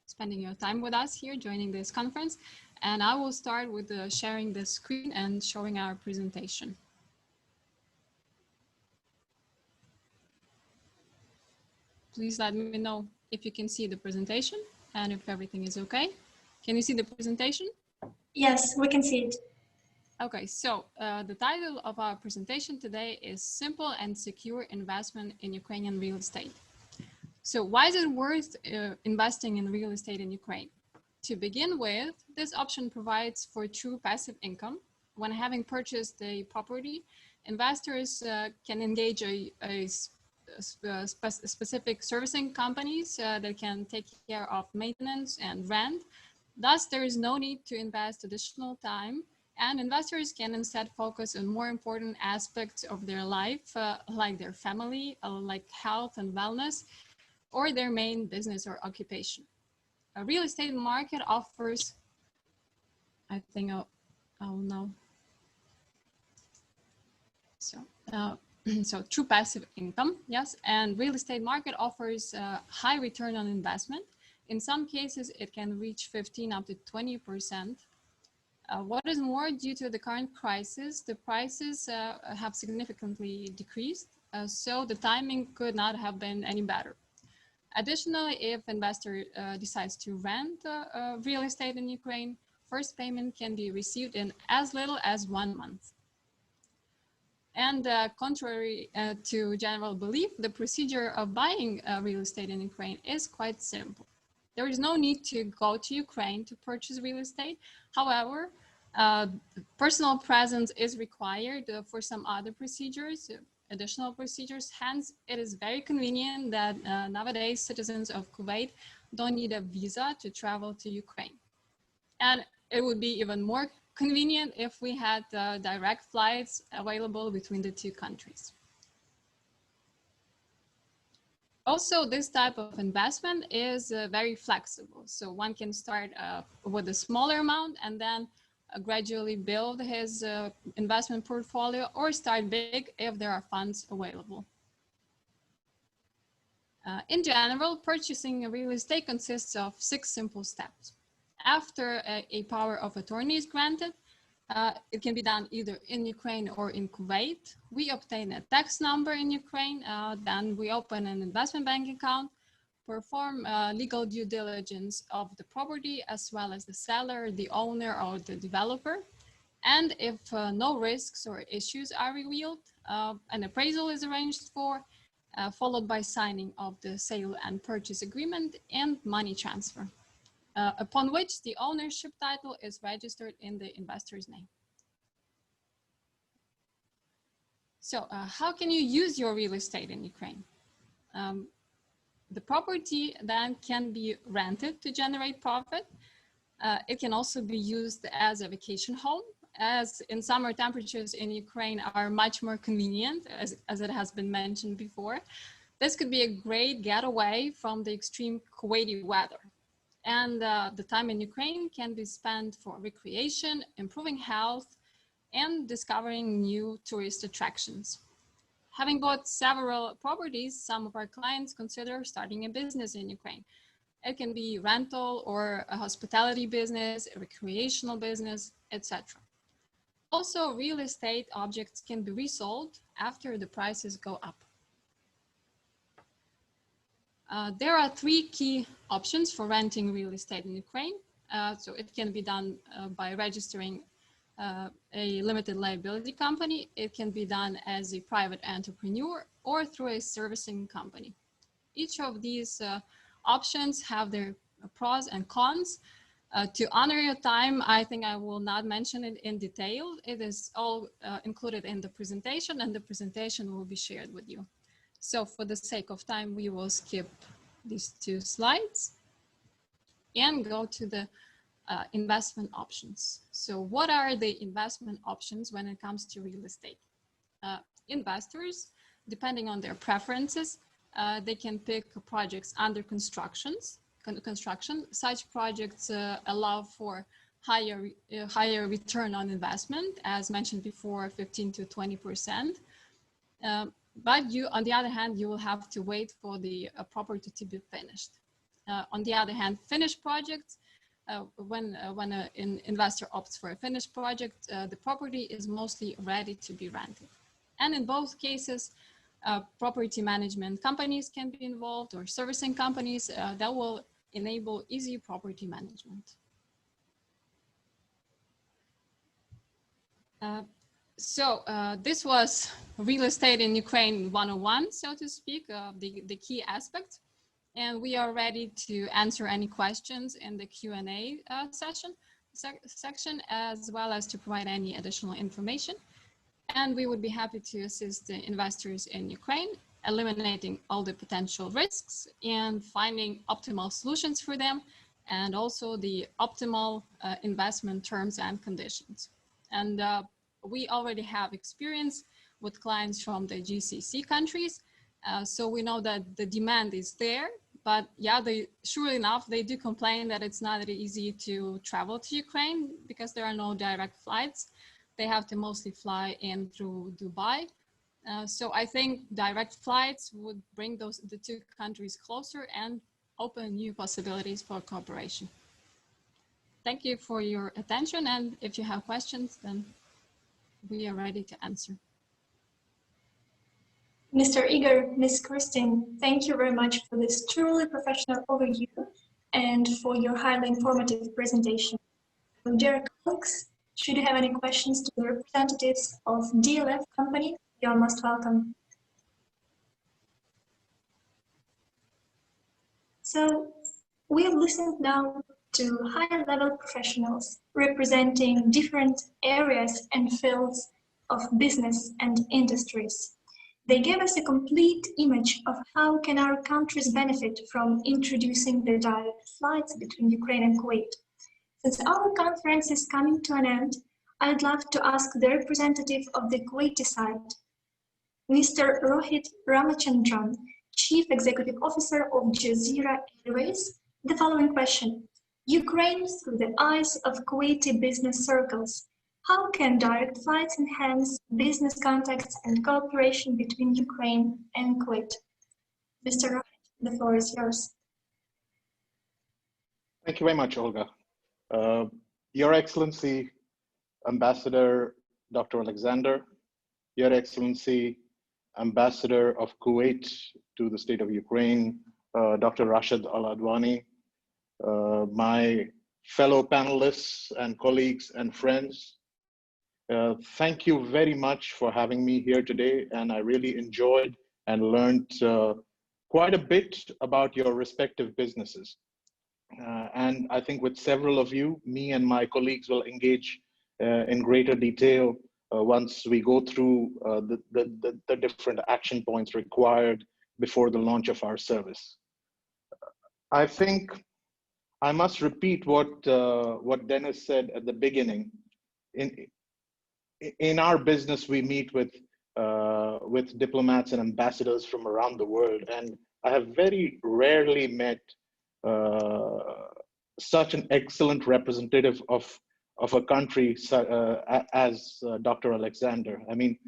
spending your time with us here, joining this conference. And I will start with sharing the screen and showing our presentation. Please let me know if you can see the presentation and if everything is okay. Can you see the presentation? Yes, we can see it. Okay, so the title of our presentation today is Simple and Secure Investment in Ukrainian Real Estate. So why is it worth investing in real estate in Ukraine? To begin with, this option provides for true passive income. When having purchased a property, investors can engage specific servicing companies that can take care of maintenance and rent. Thus, there is no need to invest additional time, and investors can instead focus on more important aspects of their life, like their family, like health and wellness, or their main business or occupation. A real estate market offers, I think I'll know. So true passive income, yes, and real estate market offers high return on investment. In some cases, it can reach 15 up to 20%. What is more, due to the current crisis, the prices have significantly decreased, so the timing could not have been any better. Additionally, if investor decides to rent real estate in Ukraine, first payment can be received in as little as 1 month. And contrary to general belief, the procedure of buying real estate in Ukraine is quite simple. There is no need to go to Ukraine to purchase real estate. However, personal presence is required for some other procedures, additional procedures. Hence, it is very convenient that nowadays citizens of Kuwait don't need a visa to travel to Ukraine. And it would be even more convenient if we had direct flights available between the two countries. Also, this type of investment is very flexible. So one can start with a smaller amount and then gradually build his investment portfolio, or start big if there are funds available. In general, purchasing a real estate consists of 6 simple steps. After a power of attorney is granted, it can be done either in Ukraine or in Kuwait. We obtain a tax number in Ukraine, then we open an investment bank account, perform legal due diligence of the property as well as the seller, the owner, or the developer. And if no risks or issues are revealed, an appraisal is arranged for, followed by signing of the sale and purchase agreement and money transfer, upon which the ownership title is registered in the investor's name. So how can you use your real estate in Ukraine? The property then can be rented to generate profit. It can also be used as a vacation home, as in summer temperatures in Ukraine are much more convenient, as it has been mentioned before. This could be a great getaway from the extreme Kuwaiti weather. And the time in Ukraine can be spent for recreation, improving health, and discovering new tourist attractions. Having bought several properties, some of our clients consider starting a business in Ukraine. It can be rental or a hospitality business, a recreational business, etc. Also, real estate objects can be resold after the prices go up. There are 3 key options for renting real estate in Ukraine. So it can be done by registering a limited liability company. It can be done as a private entrepreneur or through a servicing company. Each of these options have their pros and cons. To honor your time, I think I will not mention it in detail. It is all included in the presentation, and the presentation will be shared with you. So for the sake of time, we will skip these 2 slides and go to the investment options. So what are the investment options when it comes to real estate? Investors, depending on their preferences, they can pick projects under constructions, construction. Such projects allow for higher return on investment, as mentioned before, 15 to 20%. But you, on the other hand, you will have to wait for the property to be finished. On the other hand, finished projects, when an investor opts for a finished project, the property is mostly ready to be rented. And in both cases, property management companies can be involved, or servicing companies that will enable easy property management. This was real estate in Ukraine 101, so to speak, the key aspects. And we are ready to answer any questions in the Q&A section, as well as to provide any additional information. And we would be happy to assist the investors in Ukraine, eliminating all the potential risks and finding optimal solutions for them, and also the optimal investment terms and conditions. And we already have experience with clients from the GCC countries, so we know that the demand is there. But yeah, sure enough, they do complain that it's not easy to travel to Ukraine because there are no direct flights. They have to mostly fly in through Dubai. So I think direct flights would bring the two countries closer and open new possibilities for cooperation. Thank you for your attention. And if you have questions, then we are ready to answer. Mr. Igor, Ms. Christine, thank you very much for this truly professional overview and for your highly informative presentation. So, dear colleagues, should you have any questions to the representatives of DLF company, you are most welcome. So, we have listened now to high-level professionals representing different areas and fields of business and industries. They gave us a complete image of how can our countries benefit from introducing the direct flights between Ukraine and Kuwait. Since our conference is coming to an end, I'd love to ask the representative of the Kuwaiti side, Mr. Rohit Ramachandran, Chief Executive Officer of Jazeera Airways, the following question. Ukraine through the eyes of Kuwaiti business circles. How can direct flights enhance business contacts and cooperation between Ukraine and Kuwait? Mr. Rohit, the floor is yours. Thank you very much, Olga. Your Excellency, Ambassador Dr. Alexander, Your Excellency, Ambassador of Kuwait to the state of Ukraine, Dr. Rashid Al-Adwani, my fellow panelists and colleagues and friends, thank you very much for having me here today, and I really enjoyed and learned quite a bit about your respective businesses. And I think with several of you, me and my colleagues will engage in greater detail once we go through the different action points required before the launch of our service. I think I must repeat what Dennis said at the beginning. In our business, we meet with diplomats and ambassadors from around the world, and I have very rarely met such an excellent representative of a country as Dr. Alexander. I mean,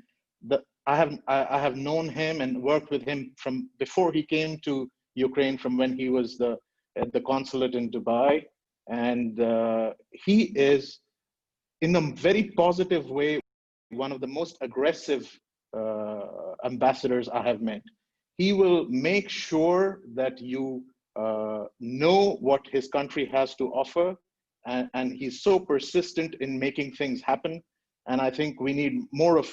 I have known him and worked with him from before he came to Ukraine, from when he was at the consulate in Dubai, and he is, in a very positive way, one of the most aggressive ambassadors I have met. He will make sure that you know what his country has to offer, and he's so persistent in making things happen. And I think we need more of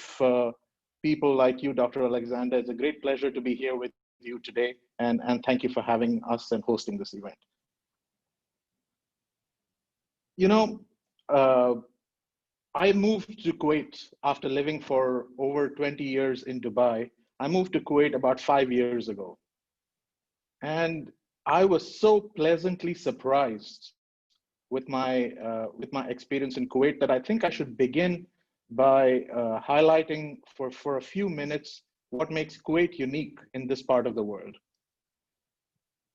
people like you, Dr. Alexander. It's a great pleasure to be here with you today, and thank you for having us and hosting this event. You know, I moved to Kuwait after living for over 20 years in Dubai. I moved to Kuwait about 5 years ago. And I was so pleasantly surprised with my experience in Kuwait that I think I should begin by highlighting for a few minutes what makes Kuwait unique in this part of the world.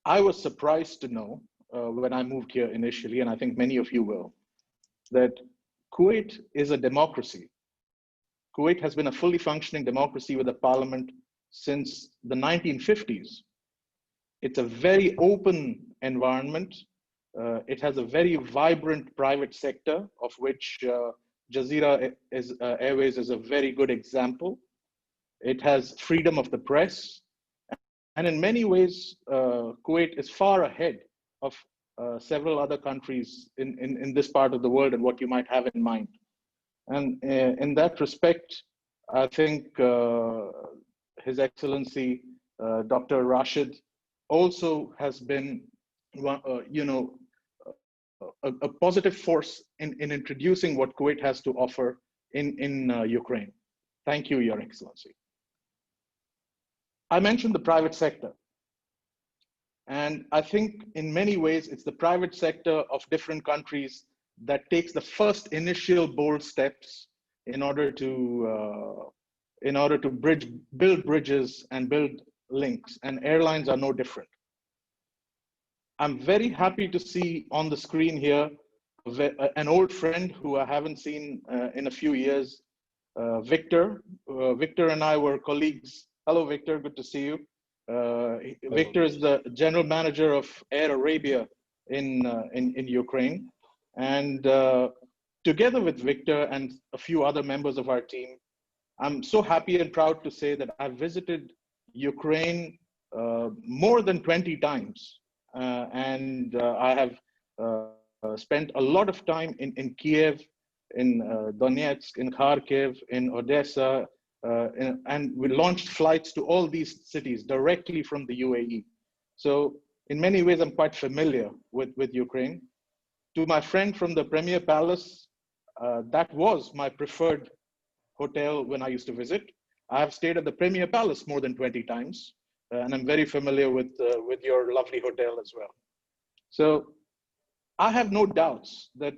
I was surprised to know when I moved here initially, and I think many of you will, that Kuwait is a democracy. Kuwait has been a fully functioning democracy with a parliament since the 1950s. It's a very open environment. It has a very vibrant private sector, of which Jazeera Airways is a very good example. It has freedom of the press. And in many ways, Kuwait is far ahead of several other countries in this part of the world and what you might have in mind. And in that respect, I think His Excellency, Dr. Rashid, also has been, a positive force in introducing what Kuwait has to offer in Ukraine. Thank you, Your Excellency. I mentioned the private sector. And I think in many ways, it's the private sector of different countries that takes the first initial bold steps in order to build bridges and build links, and airlines are no different. I'm very happy to see on the screen here an old friend who I haven't seen in a few years, Victor. Victor and I were colleagues. Hello, Victor, good to see you. Victor is the general manager of Air Arabia in Ukraine. And together with Victor and a few other members of our team, I'm so happy and proud to say that I've visited Ukraine more than 20 times. And I have spent a lot of time in Kiev, in Donetsk, in Kharkiv, in Odessa, and we launched flights to all these cities directly from the UAE. So in many ways, I'm quite familiar with Ukraine. To my friend from the Premier Palace, that was my preferred hotel when I used to visit. I have stayed at the Premier Palace more than 20 times, and I'm very familiar with your lovely hotel as well. So I have no doubts that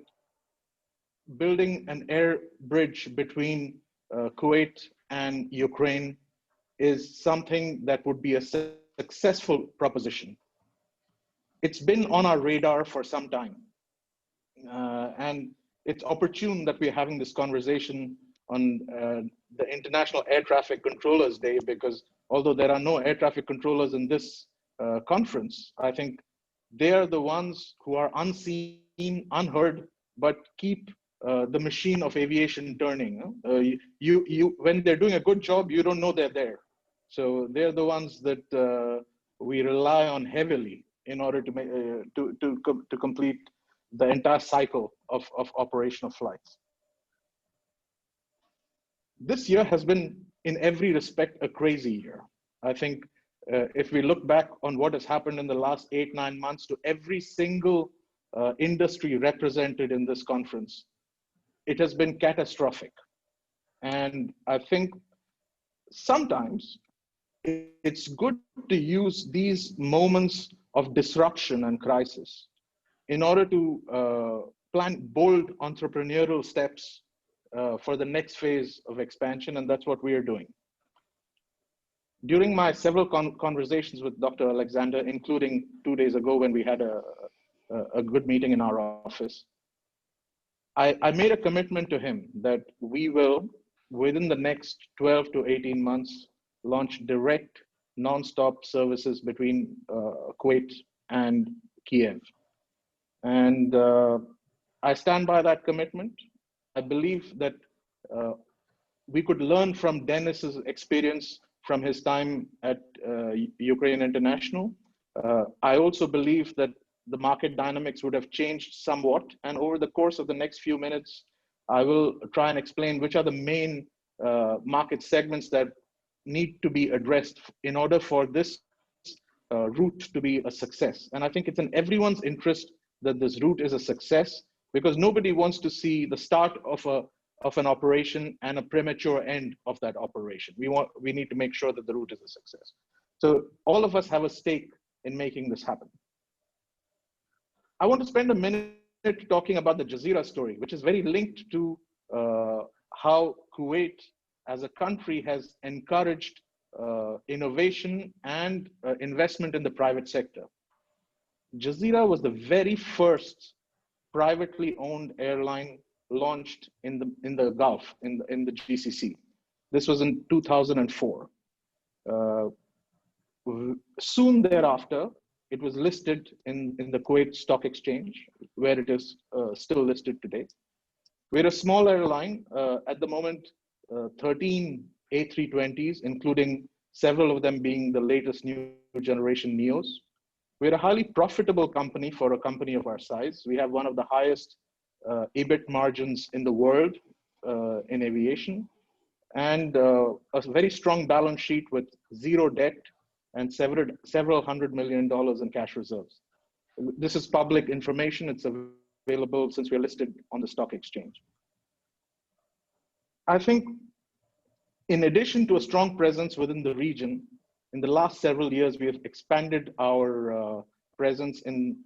building an air bridge between Kuwait and Ukraine is something that would be a successful proposition. It's been on our radar for some time. And it's opportune that we're having this conversation on the International Air Traffic Controllers Day, because although there are no air traffic controllers in this conference, I think they are the ones who are unseen, unheard, but keep the machine of aviation turning. When they're doing a good job, you don't know they're there. So they're the ones that we rely on heavily in order to complete the entire cycle of operational flights. This year has been, in every respect, a crazy year. I think if we look back on what has happened in the last 8-9 months to every single industry represented in this conference, it has been catastrophic. And I think sometimes it's good to use these moments of disruption and crisis in order to plan bold entrepreneurial steps for the next phase of expansion, and that's what we are doing. During my several conversations with Dr. Alexander, including 2 days ago when we had a good meeting in our office, I made a commitment to him that we will, within the next 12 to 18 months, launch direct non-stop services between Kuwait and Kiev. And I stand by that commitment. I believe that we could learn from Dennis's experience from his time at Ukraine International. I also believe that the market dynamics would have changed somewhat. And over the course of the next few minutes, I will try and explain which are the main market segments that need to be addressed in order for this route to be a success. And I think it's in everyone's interest that this route is a success, because nobody wants to see the start of an operation and a premature end of that operation. We need to make sure that the route is a success. So all of us have a stake in making this happen. I want to spend a minute talking about the Jazeera story, which is very linked to how Kuwait as a country has encouraged innovation and investment in the private sector. Jazeera was the very first privately owned airline launched in the Gulf, in the GCC. This was in 2004. Soon thereafter, it was listed in the Kuwait Stock Exchange, where it is still listed today. We're a small airline, at the moment, 13 A320s, including several of them being the latest new generation NEOs. We're a highly profitable company for a company of our size. We have one of the highest EBIT margins in the world in aviation, and a very strong balance sheet with zero debt and several $100 million in cash reserves. This is public information. It's available since we're listed on the stock exchange. I think in addition to a strong presence within the region, in the last several years, we have expanded our presence in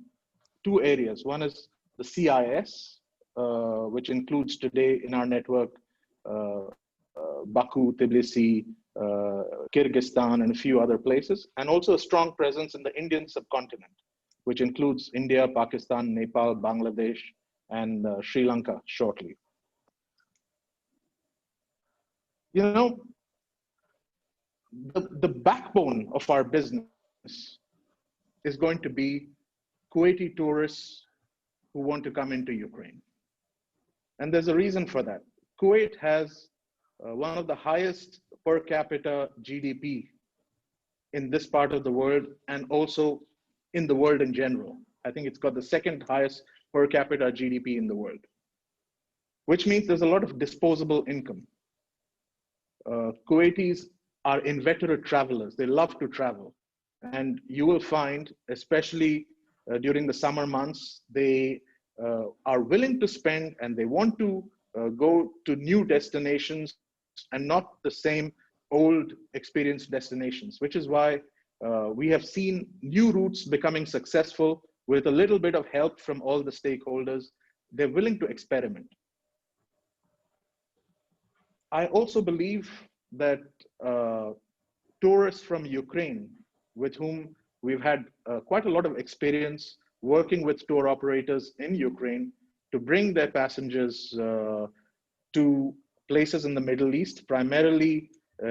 two areas. One is the CIS, which includes today in our network, Baku, Tbilisi, Kyrgyzstan, and a few other places, and also a strong presence in the Indian subcontinent, which includes India, Pakistan, Nepal, Bangladesh, and Sri Lanka shortly. You know, the backbone of our business is going to be Kuwaiti tourists who want to come into Ukraine. And there's a reason for that. Kuwait has one of the highest per capita GDP in this part of the world, and also in the world in general. I think it's got the second highest per capita GDP in the world, which means there's a lot of disposable income. Kuwaitis are inveterate travelers. They love to travel. And you will find, especially during the summer months, they are willing to spend, and they want to go to new destinations and not the same old experienced destinations, which is why we have seen new routes becoming successful with a little bit of help from all the stakeholders. They're willing to experiment. I also believe that tourists from Ukraine, with whom we've had quite a lot of experience working with tour operators in Ukraine to bring their passengers to places in the Middle East, primarily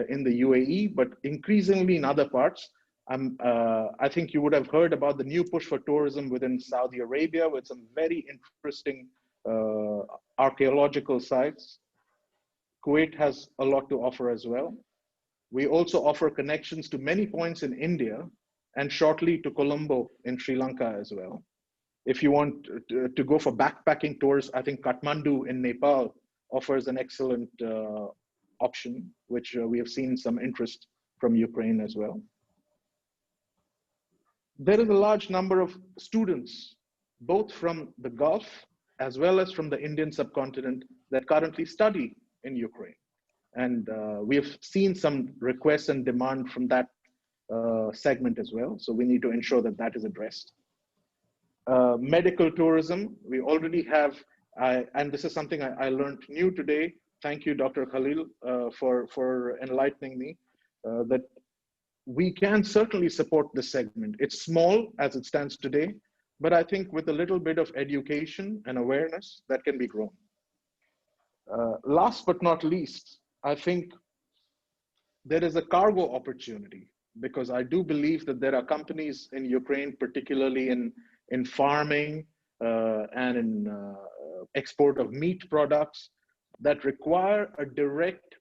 in the UAE, but increasingly in other parts. I think you would have heard about the new push for tourism within Saudi Arabia with some very interesting archaeological sites. Kuwait has a lot to offer as well. We also offer connections to many points in India and shortly to Colombo in Sri Lanka as well. If you want to go for backpacking tours, I think Kathmandu in Nepal offers an excellent option, which we have seen some interest from Ukraine as well. There is a large number of students, both from the Gulf as well as from the Indian subcontinent, that currently study in Ukraine. And we have seen some requests and demand from that segment as well. So we need to ensure that that is addressed. Medical tourism, we already have, and this is something I learned new today. Thank you, Dr. Khalil, for enlightening me, that we can certainly support this segment. It's small as it stands today, but I think with a little bit of education and awareness, that can be grown. Last but not least, I think there is a cargo opportunity, because I do believe that there are companies in Ukraine, particularly in farming and in export of meat products, that require a direct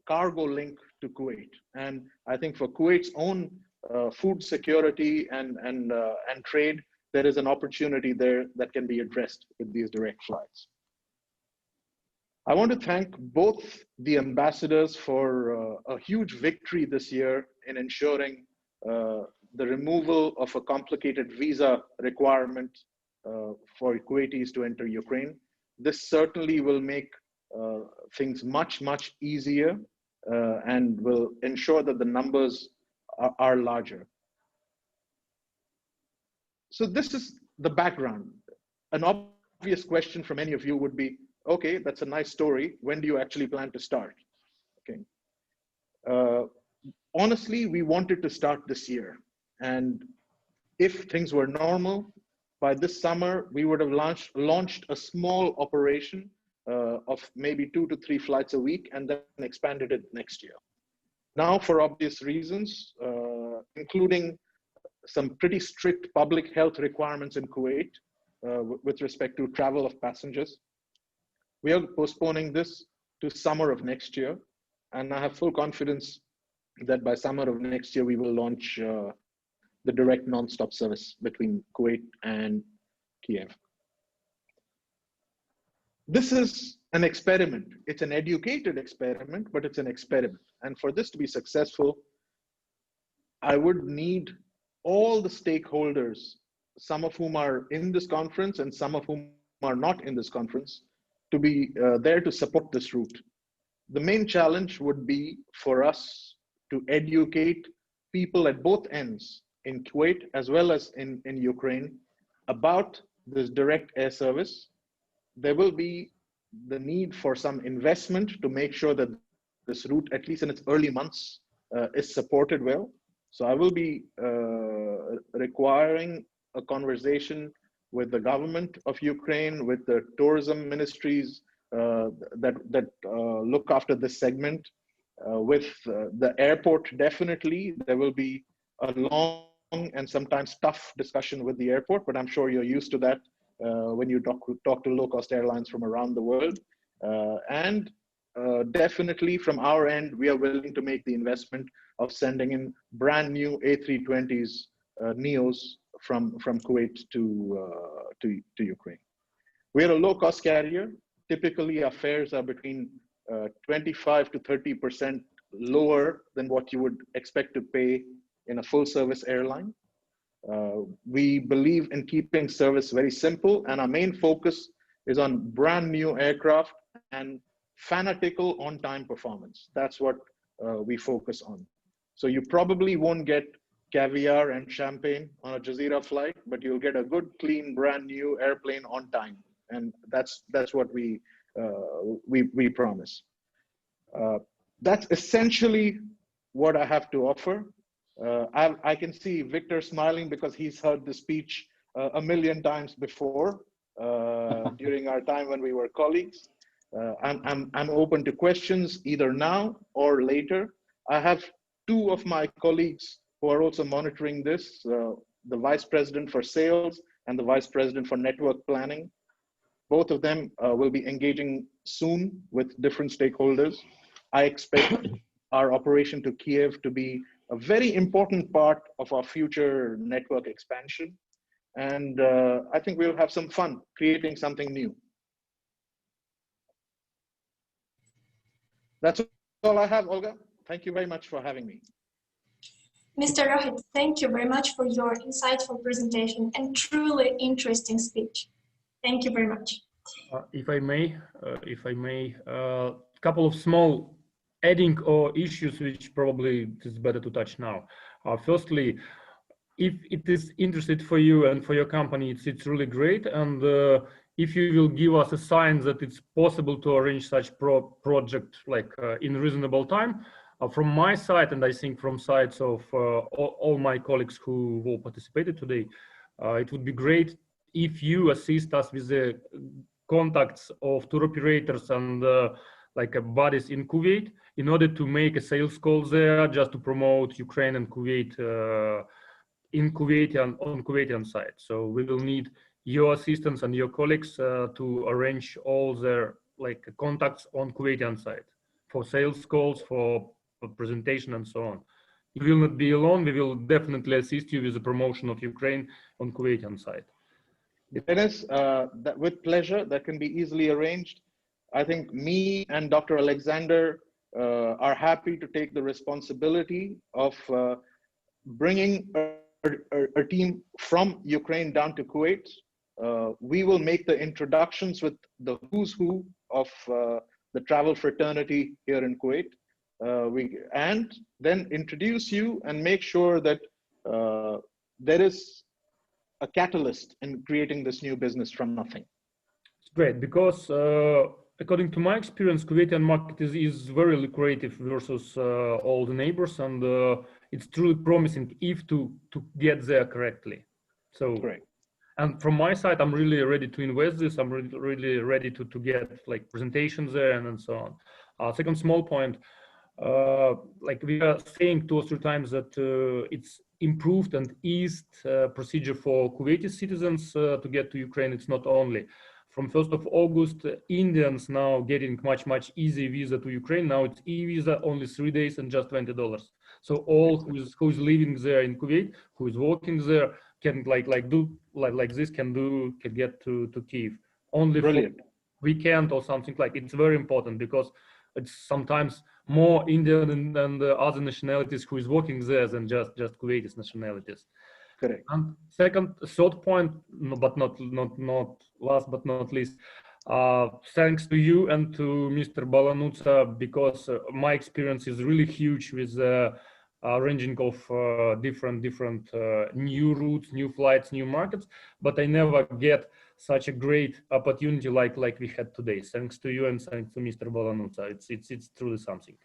cargo link to Kuwait. And I think for Kuwait's own food security and trade, there is an opportunity there that can be addressed with these direct flights. I want to thank both the ambassadors for a huge victory this year in ensuring the removal of a complicated visa requirement for Kuwaitis to enter Ukraine. This certainly will make things much, much easier and will ensure that the numbers are larger. So this is the background. An obvious question from many of you would be, okay, that's a nice story. When do you actually plan to start? Okay. Honestly, we wanted to start this year. And if things were normal, by this summer, we would have launched a small operation of maybe 2 to 3 flights a week and then expanded it next year. Now, for obvious reasons, including some pretty strict public health requirements in Kuwait with respect to travel of passengers, we are postponing this to summer of next year. And I have full confidence that by summer of next year, we will launch the direct non-stop service between Kuwait and Kiev. This is an experiment. It's an educated experiment, but it's an experiment. And for this to be successful, I would need all the stakeholders, some of whom are in this conference and some of whom are not in this conference, to be there to support this route. The main challenge would be for us to educate people at both ends in Kuwait as well as in Ukraine about this direct air service. There will be the need for some investment to make sure that this route, at least in its early months, is supported well. So I will be requiring a conversation with the government of Ukraine, with the tourism ministries that look after this segment, with the airport. Definitely, there will be a long and sometimes tough discussion with the airport, but I'm sure you're used to that when you talk to low-cost airlines from around the world. And definitely from our end, we are willing to make the investment of sending in brand new A320s, NEOs from Kuwait to Ukraine. We're a low-cost carrier. Typically, our fares are between 25 to 30% lower than what you would expect to pay in a full-service airline. We believe in keeping service very simple, and our main focus is on brand new aircraft and fanatical on-time performance. That's what we focus on. So you probably won't get caviar and champagne on a Jazeera flight, but you'll get a good, clean, brand new airplane on time, and that's what we promise. That's essentially what I have to offer. I can see Victor smiling because he's heard the speech a million times before during our time when we were colleagues. I'm open to questions either now or later. I have 2 of my colleagues who are also monitoring this, the Vice President for Sales and the Vice President for Network Planning. Both of them will be engaging soon with different stakeholders. I expect our operation to Kiev to be a very important part of our future network expansion. And I think we'll have some fun creating something new. That's all I have, Olga. Thank you very much for having me. Mr. Rohit, thank you very much for your insightful presentation and truly interesting speech. Thank you very much. If I may, a couple of small adding or issues which probably is better to touch now. Firstly, if it is interested for you and for your company, it's really great. And if you will give us a sign that it's possible to arrange such project like in reasonable time, from my side, and I think from sides of all my colleagues who will participated today, it would be great if you assist us with the contacts of tour operators and like bodies in Kuwait in order to make a sales call there just to promote Ukraine and Kuwait in Kuwait and on Kuwaitian side. So we will need your assistance and your colleagues to arrange all their like contacts on Kuwaitian side for sales calls, for presentation and so on. You will not be alone. We will definitely assist you with the promotion of Ukraine on Kuwaitian side. Dennis, with pleasure, that can be easily arranged. I think me and Dr. Alexander are happy to take the responsibility of bringing a team from Ukraine down to Kuwait. We will make the introductions with the who's who of the travel fraternity here in Kuwait. And then introduce you and make sure that there is a catalyst in creating this new business from nothing. It's great because according to my experience, Kuwaitian market is very lucrative versus all the neighbors, and it's truly promising if to get there correctly. So, Great. and from my side, I'm really ready to invest this. I'm really ready to get like presentations there and so on. Second small point, like we are saying 2 or 3 times that it's improved and eased procedure for Kuwaiti citizens to get to Ukraine. It's not only from 1st of August, Indians now getting much easy visa to Ukraine. Now it's e-visa, only 3 days and just $20. So all who is living there in Kuwait, who is working there, can like this can get to Kyiv only Brilliant. for weekend or something like. It's very important because it's sometimes more Indian and other nationalities who is working there than just Kuwaiti nationalities. Correct. And third point, but not last but not least, thanks to you and to Mr. Balanutsa, because my experience is really huge with ranging of different new routes, new flights, new markets, but I never get such a great opportunity like we had today. Thanks to you and thanks to Mr. Balanutsa. It's truly something.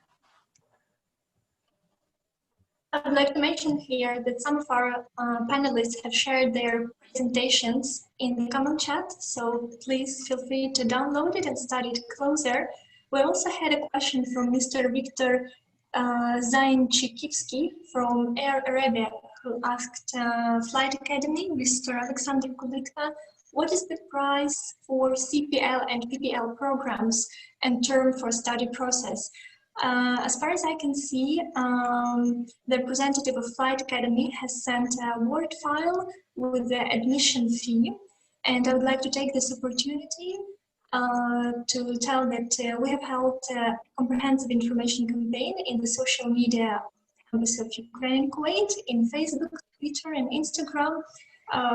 I would like to mention here that some of our panelists have shared their presentations in the common chat, so please feel free to download it and study it closer. We also had a question from Mr. Victor Zainchikivsky from Air Arabia, who asked Flight Academy, Mr. Alexander Kulitka, what is the price for CPL and PPL programs and term for study process? As far as I can see, the representative of Flight Academy has sent a Word file with the admission fee, and I would like to take this opportunity to tell that we have held a comprehensive information campaign in the social media campus of Ukraine and Kuwait, in Facebook, Twitter, and Instagram,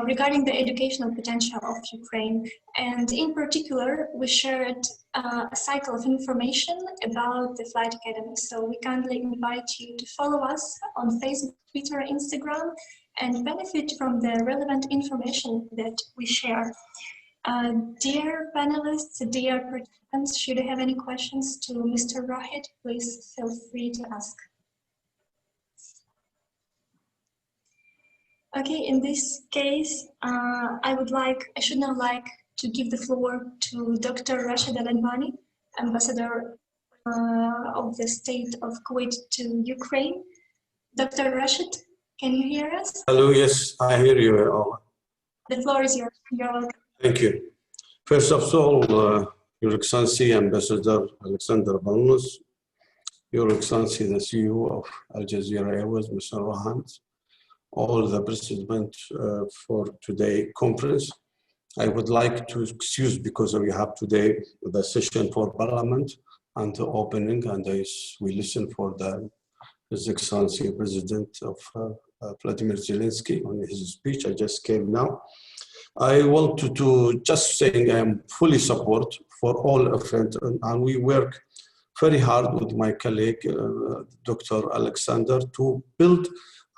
regarding the educational potential of Ukraine. And in particular, we shared a cycle of information about the Flight Academy. So we kindly invite you to follow us on Facebook, Twitter, Instagram, and benefit from the relevant information that we share. Dear panelists, dear participants, should you have any questions to Mr. Rohit, please feel free to ask. Okay, in this case, I should now like to give the floor to Dr. Rashid Al-Albani, Ambassador of the State of Kuwait to Ukraine. Dr. Rashid, can you hear us? Hello, yes, I hear you all. The floor is yours. You're welcome. Thank you. First of all, Your Excellency, Ambassador Alexander Balnus, Your Excellency, the CEO of Al Jazeera Airways, Mr. Rohan, all the participants for today's conference. I would like to excuse because we have today the session for Parliament and the opening, and we listen for His Excellency President of Vladimir Zelensky on his speech. I just came now. I want to just say I am fully support for all events, and we work very hard with my colleague, Dr. Alexander, to build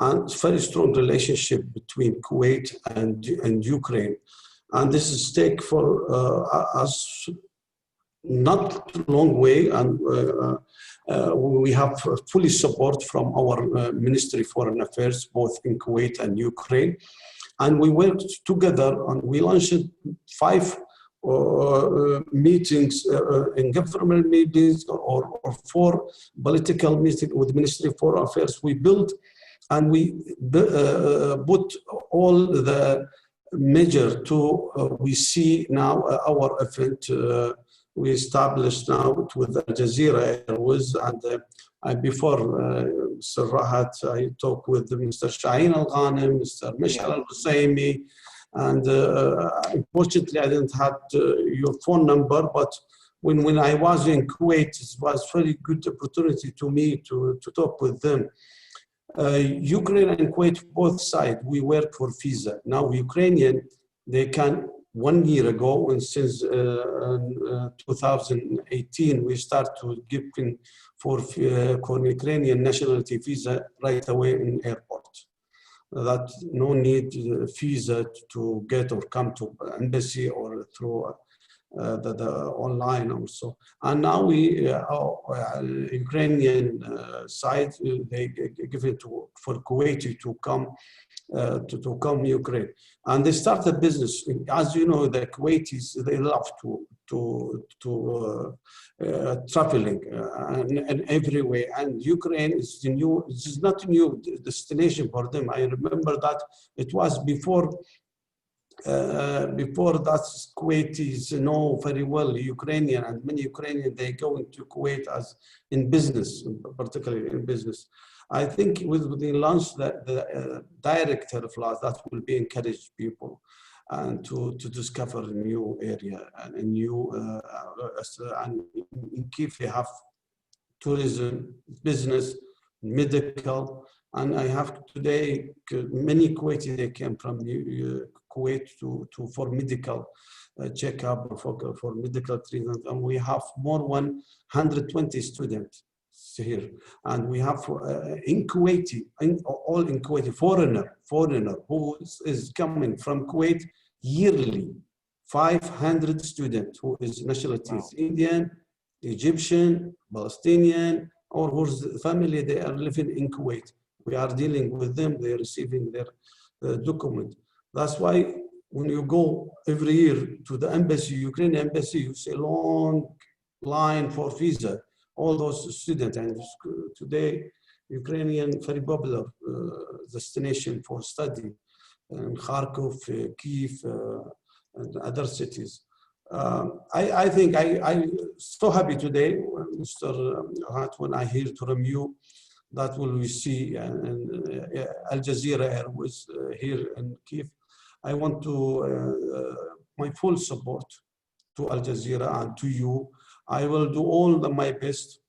a very strong relationship between Kuwait and Ukraine. And this is take for us not long way, and we have fully support from our Ministry of Foreign Affairs, both in Kuwait and Ukraine. And we worked together and we launched 5 meetings in government meetings or 4 political meetings with Ministry of Foreign Affairs. We built and we put all the measure to we see now our event we established now with Al Jazeera Airways, and before Mr. Rahat, I talked with Mr. Shaheen Al-Ghanem, Mr. Mishal Al-Husaymi, and unfortunately I didn't have your phone number, but when I was in Kuwait, it was a very good opportunity to me to talk with them. Ukraine and Kuwait, both sides, we work for visa. Now Ukrainian, they can, 1 year ago, and since 2018, we start to give for Ukrainian nationality visa right away in airport. That no need visa to get or come to embassy or through the online also. And now we, Ukrainian side, they give it for Kuwaiti to come Ukraine, and they start a business. As you know, the Kuwaitis, they love to traveling in every way, and Ukraine is the new. This is not a new destination for them. I remember that it was before that Kuwaitis know very well Ukrainian, and many Ukrainians, they go into Kuwait as in business, particularly in business. I think with the launch the direct flights, that will be encourage people and to discover a new area and a new and in Kyiv they have tourism, business, medical, and I have today many Kuwaitis, they came from Kuwait for medical checkup, for medical treatment, and we have more than 120 students here, and we have in Kuwaiti, all in Kuwaiti, foreigner who is coming from Kuwait yearly, 500 students who is nationalities, Indian, Egyptian, Palestinian, or whose family they are living in Kuwait. We are dealing with them, they are receiving their document. That's why when you go every year to the embassy, Ukrainian embassy, you see a long line for visa, all those students. And today, Ukrainian very popular destination for study in Kharkov, Kyiv, and other cities. I think I'm so happy today, Mr. Hart, when I hear from you that will we see Al Jazeera Airways here in Kyiv. I want to my full support to Al Jazeera and to you. I will do all my best.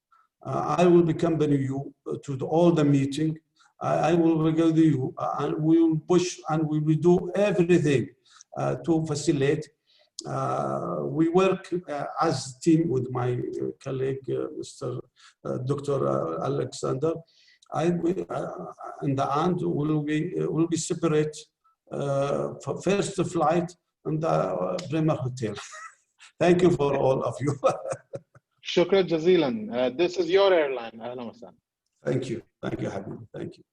I will accompany you to all the meeting. I will go to you, and we will push and we will do everything to facilitate. We work as a team with my colleague, Mr. Dr. Alexander. In the end, will be separate for first flight in the Bremer Hotel. Thank you for all of you. Shukran jazilan. This is your airline. Ahlan wa sahlan. Thank you, Habib. Thank you.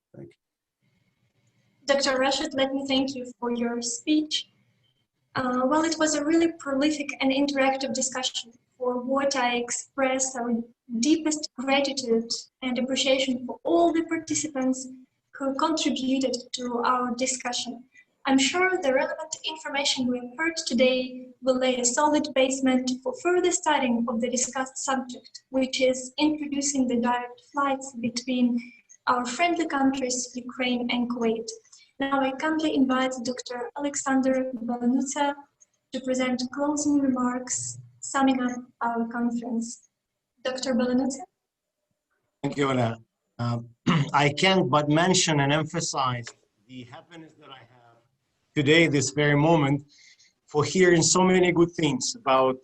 Dr. Rashid, let me thank you for your speech. Well, it was a really prolific and interactive discussion, for what I express our deepest gratitude and appreciation for all the participants who contributed to our discussion. I'm sure the relevant information we've heard today will lay a solid basement for further studying of the discussed subject, which is introducing the direct flights between our friendly countries, Ukraine and Kuwait. Now I kindly invite Dr. Alexander Balanutsa to present closing remarks, summing up our conference. Dr. Balanutsa. Thank you, Anna. I can't but mention and emphasize the happiness that I have today, this very moment, for hearing so many good things about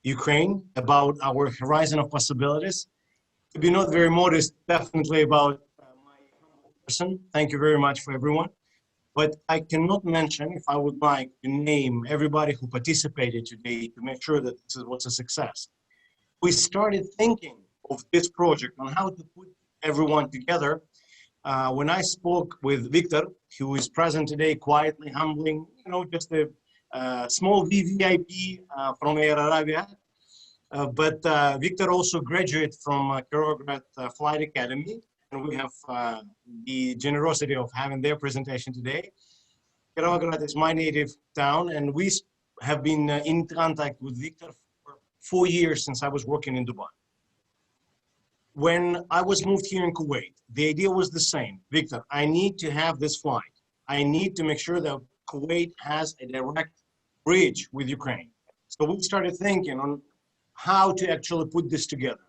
Ukraine, about our horizon of possibilities. To be not very modest, definitely about my humble person. Thank you very much for everyone. But I cannot mention, if I would like to name everybody who participated today to make sure that this was a success. We started thinking of this project on how to put everyone together when I spoke with Victor, who is present today, quietly, humbling, just a small VVIP from Air Arabia. But Victor also graduated from Kirovograd Flight Academy, and we have the generosity of having their presentation today. Kirovograd is my native town, and we have been in contact with Victor for 4 years since I was working in Dubai. When I was moved here in Kuwait, the idea was the same. Victor, I need to have this flight. I need to make sure that Kuwait has a direct bridge with Ukraine. So we started thinking on how to actually put this together.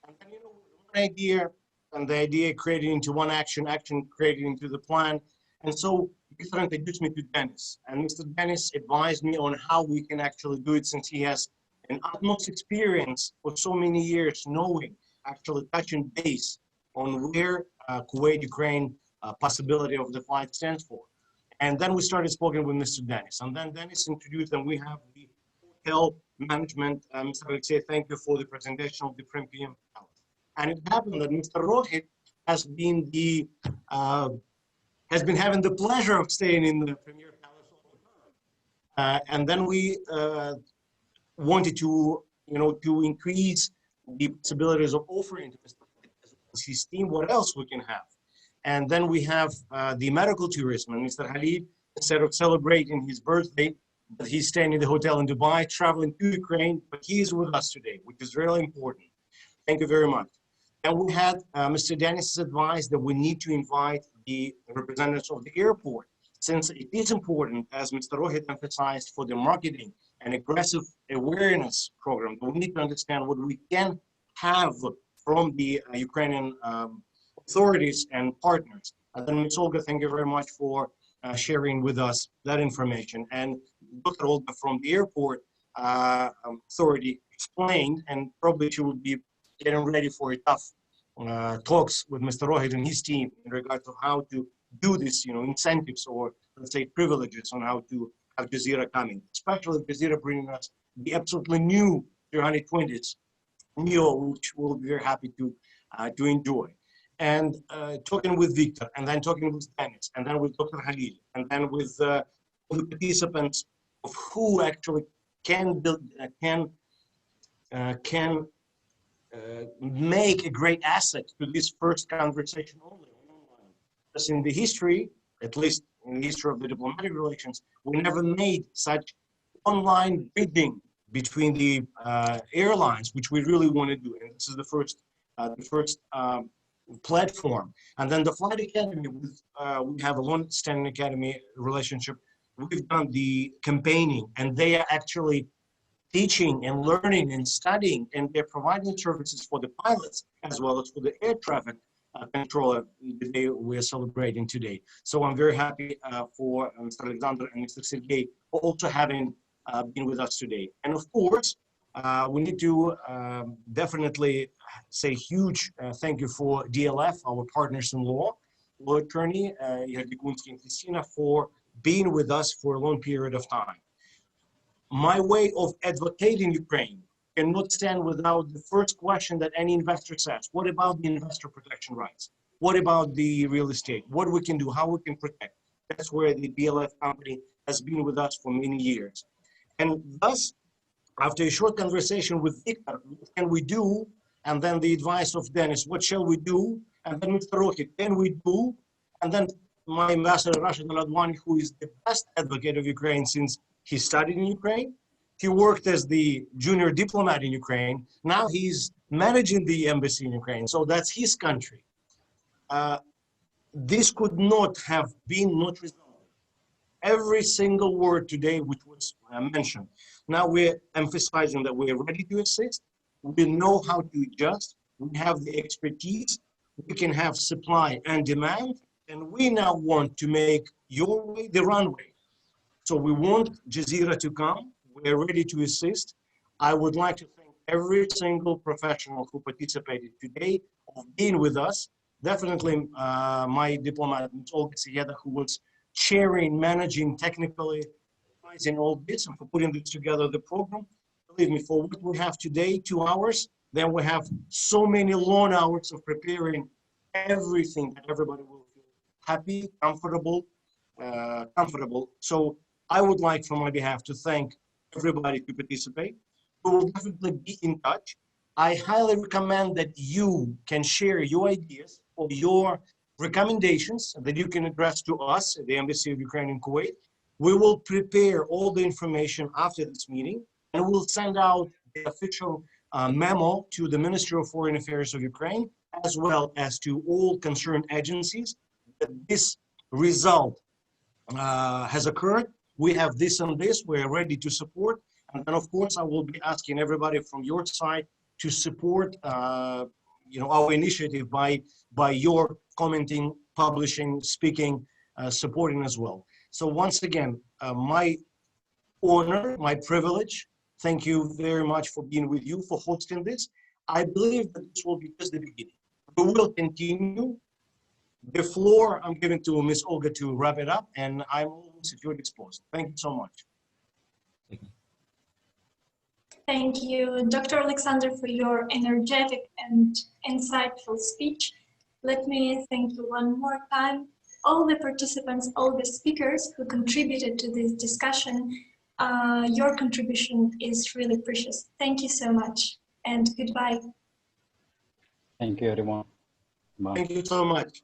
And then, one idea, and the idea created into one action, action created into the plan. And so Victor introduced me to Dennis. And Mr. Dennis advised me on how we can actually do it, since he has an utmost experience for so many years knowing, actually touching base on where Kuwait-Ukraine possibility of the flight stands for. And then we started speaking with Mr. Dennis. And then Dennis introduced, and we have the hotel management, Mr. Alexey, thank you for the presentation of the Premium Palace. And it happened that Mr. Rohit has been having the pleasure of staying in the Premier Palace all the time. And then we wanted to, to increase the possibilities of offering to Mr. Rohit as well as his team what else we can have. And then we have the medical tourism, and Mr. Khalid, instead of celebrating his birthday, but he's staying in the hotel in Dubai, traveling to Ukraine, but he is with us today, which is really important. Thank you very much. And we had Mr. Dennis's advice that we need to invite the representatives of the airport, since it is important, as Mr. Rohit emphasized, for the marketing and aggressive awareness program. We need to understand what we can have from the Ukrainian authorities and partners. And then Ms. Olga, thank you very much for sharing with us that information. And Dr. Olga from the airport authority explained, and probably she will be getting ready for a tough talks with Mr. Rohit and his team in regard to how to do this, incentives or let's say privileges on how to have Jazeera coming, especially Jazeera bringing us the absolutely new 320s, NEO, which we'll be very happy to enjoy. And talking with Victor, and then talking with Dennis, and then with Dr. Khalil, and then with the participants of who actually can build, make a great asset to this first conversation only. Because in the history, at least in the history of the diplomatic relations, we never made such online bidding between the airlines, which we really want to do. And this is the first platform. And then the Flight Academy, we have a long-standing academy relationship. We've done the campaigning, and they are actually teaching and learning and studying, and they're providing services for the pilots as well as for the air traffic controller the day we're celebrating today. So I'm very happy for Mr. Alexander and Mr. Sergey for also having been with us today. And of course, we need to definitely say huge thank you for DLF, our partners in law attorney, Yerdikunski and Christina, for being with us for a long period of time. My way of advocating Ukraine cannot stand without the first question that any investor says: what about the investor protection rights? What about the real estate? What we can do, how we can protect? That's where the DLF company has been with us for many years. And thus, after a short conversation with Victor, what can we do? And then the advice of Dennis, what shall we do? And then Mr. Rohit, can we do? And then my ambassador, Rashid Al-Adwani, who is the best advocate of Ukraine since he studied in Ukraine. He worked as the junior diplomat in Ukraine. Now he's managing the embassy in Ukraine. So that's his country. This could not have been not resolved. Every single word today which was mentioned. Now we're emphasizing that we're ready to assist. We know how to adjust. We have the expertise. We can have supply and demand. And we now want to make your way the runway. So we want Jazeera to come. We're ready to assist. I would like to thank every single professional who participated today of being with us. Definitely my diplomat, Olga Sieda, who was chairing, managing, technically advising all this and for putting this together, the program. Believe me, for what we have today, 2 hours, then we have so many long hours of preparing everything that everybody will feel happy, comfortable. So I would like, from my behalf, to thank everybody to participate. We will definitely be in touch. I highly recommend that you can share your ideas or your recommendations that you can address to us at the Embassy of Ukraine in Kuwait. We will prepare all the information after this meeting, and we'll send out the official memo to the Ministry of Foreign Affairs of Ukraine, as well as to all concerned agencies, that this result has occurred. We have this and this, we're ready to support. And then of course, I will be asking everybody from your side to support our initiative by your commenting, publishing, speaking, supporting as well. So once again, my honor, my privilege, thank you very much for being with you, for hosting this. I believe that this will be just the beginning. We will continue. The floor I'm giving to Ms. Olga to wrap it up, and I'm always at your disposal. Thank you so much. Thank you, Dr. Alexander, for your energetic and insightful speech. Let me thank you one more time, all the participants, all the speakers who contributed to this discussion. Your contribution is really precious. Thank you so much, and goodbye. Thank you, everyone. Bye. Thank you so much.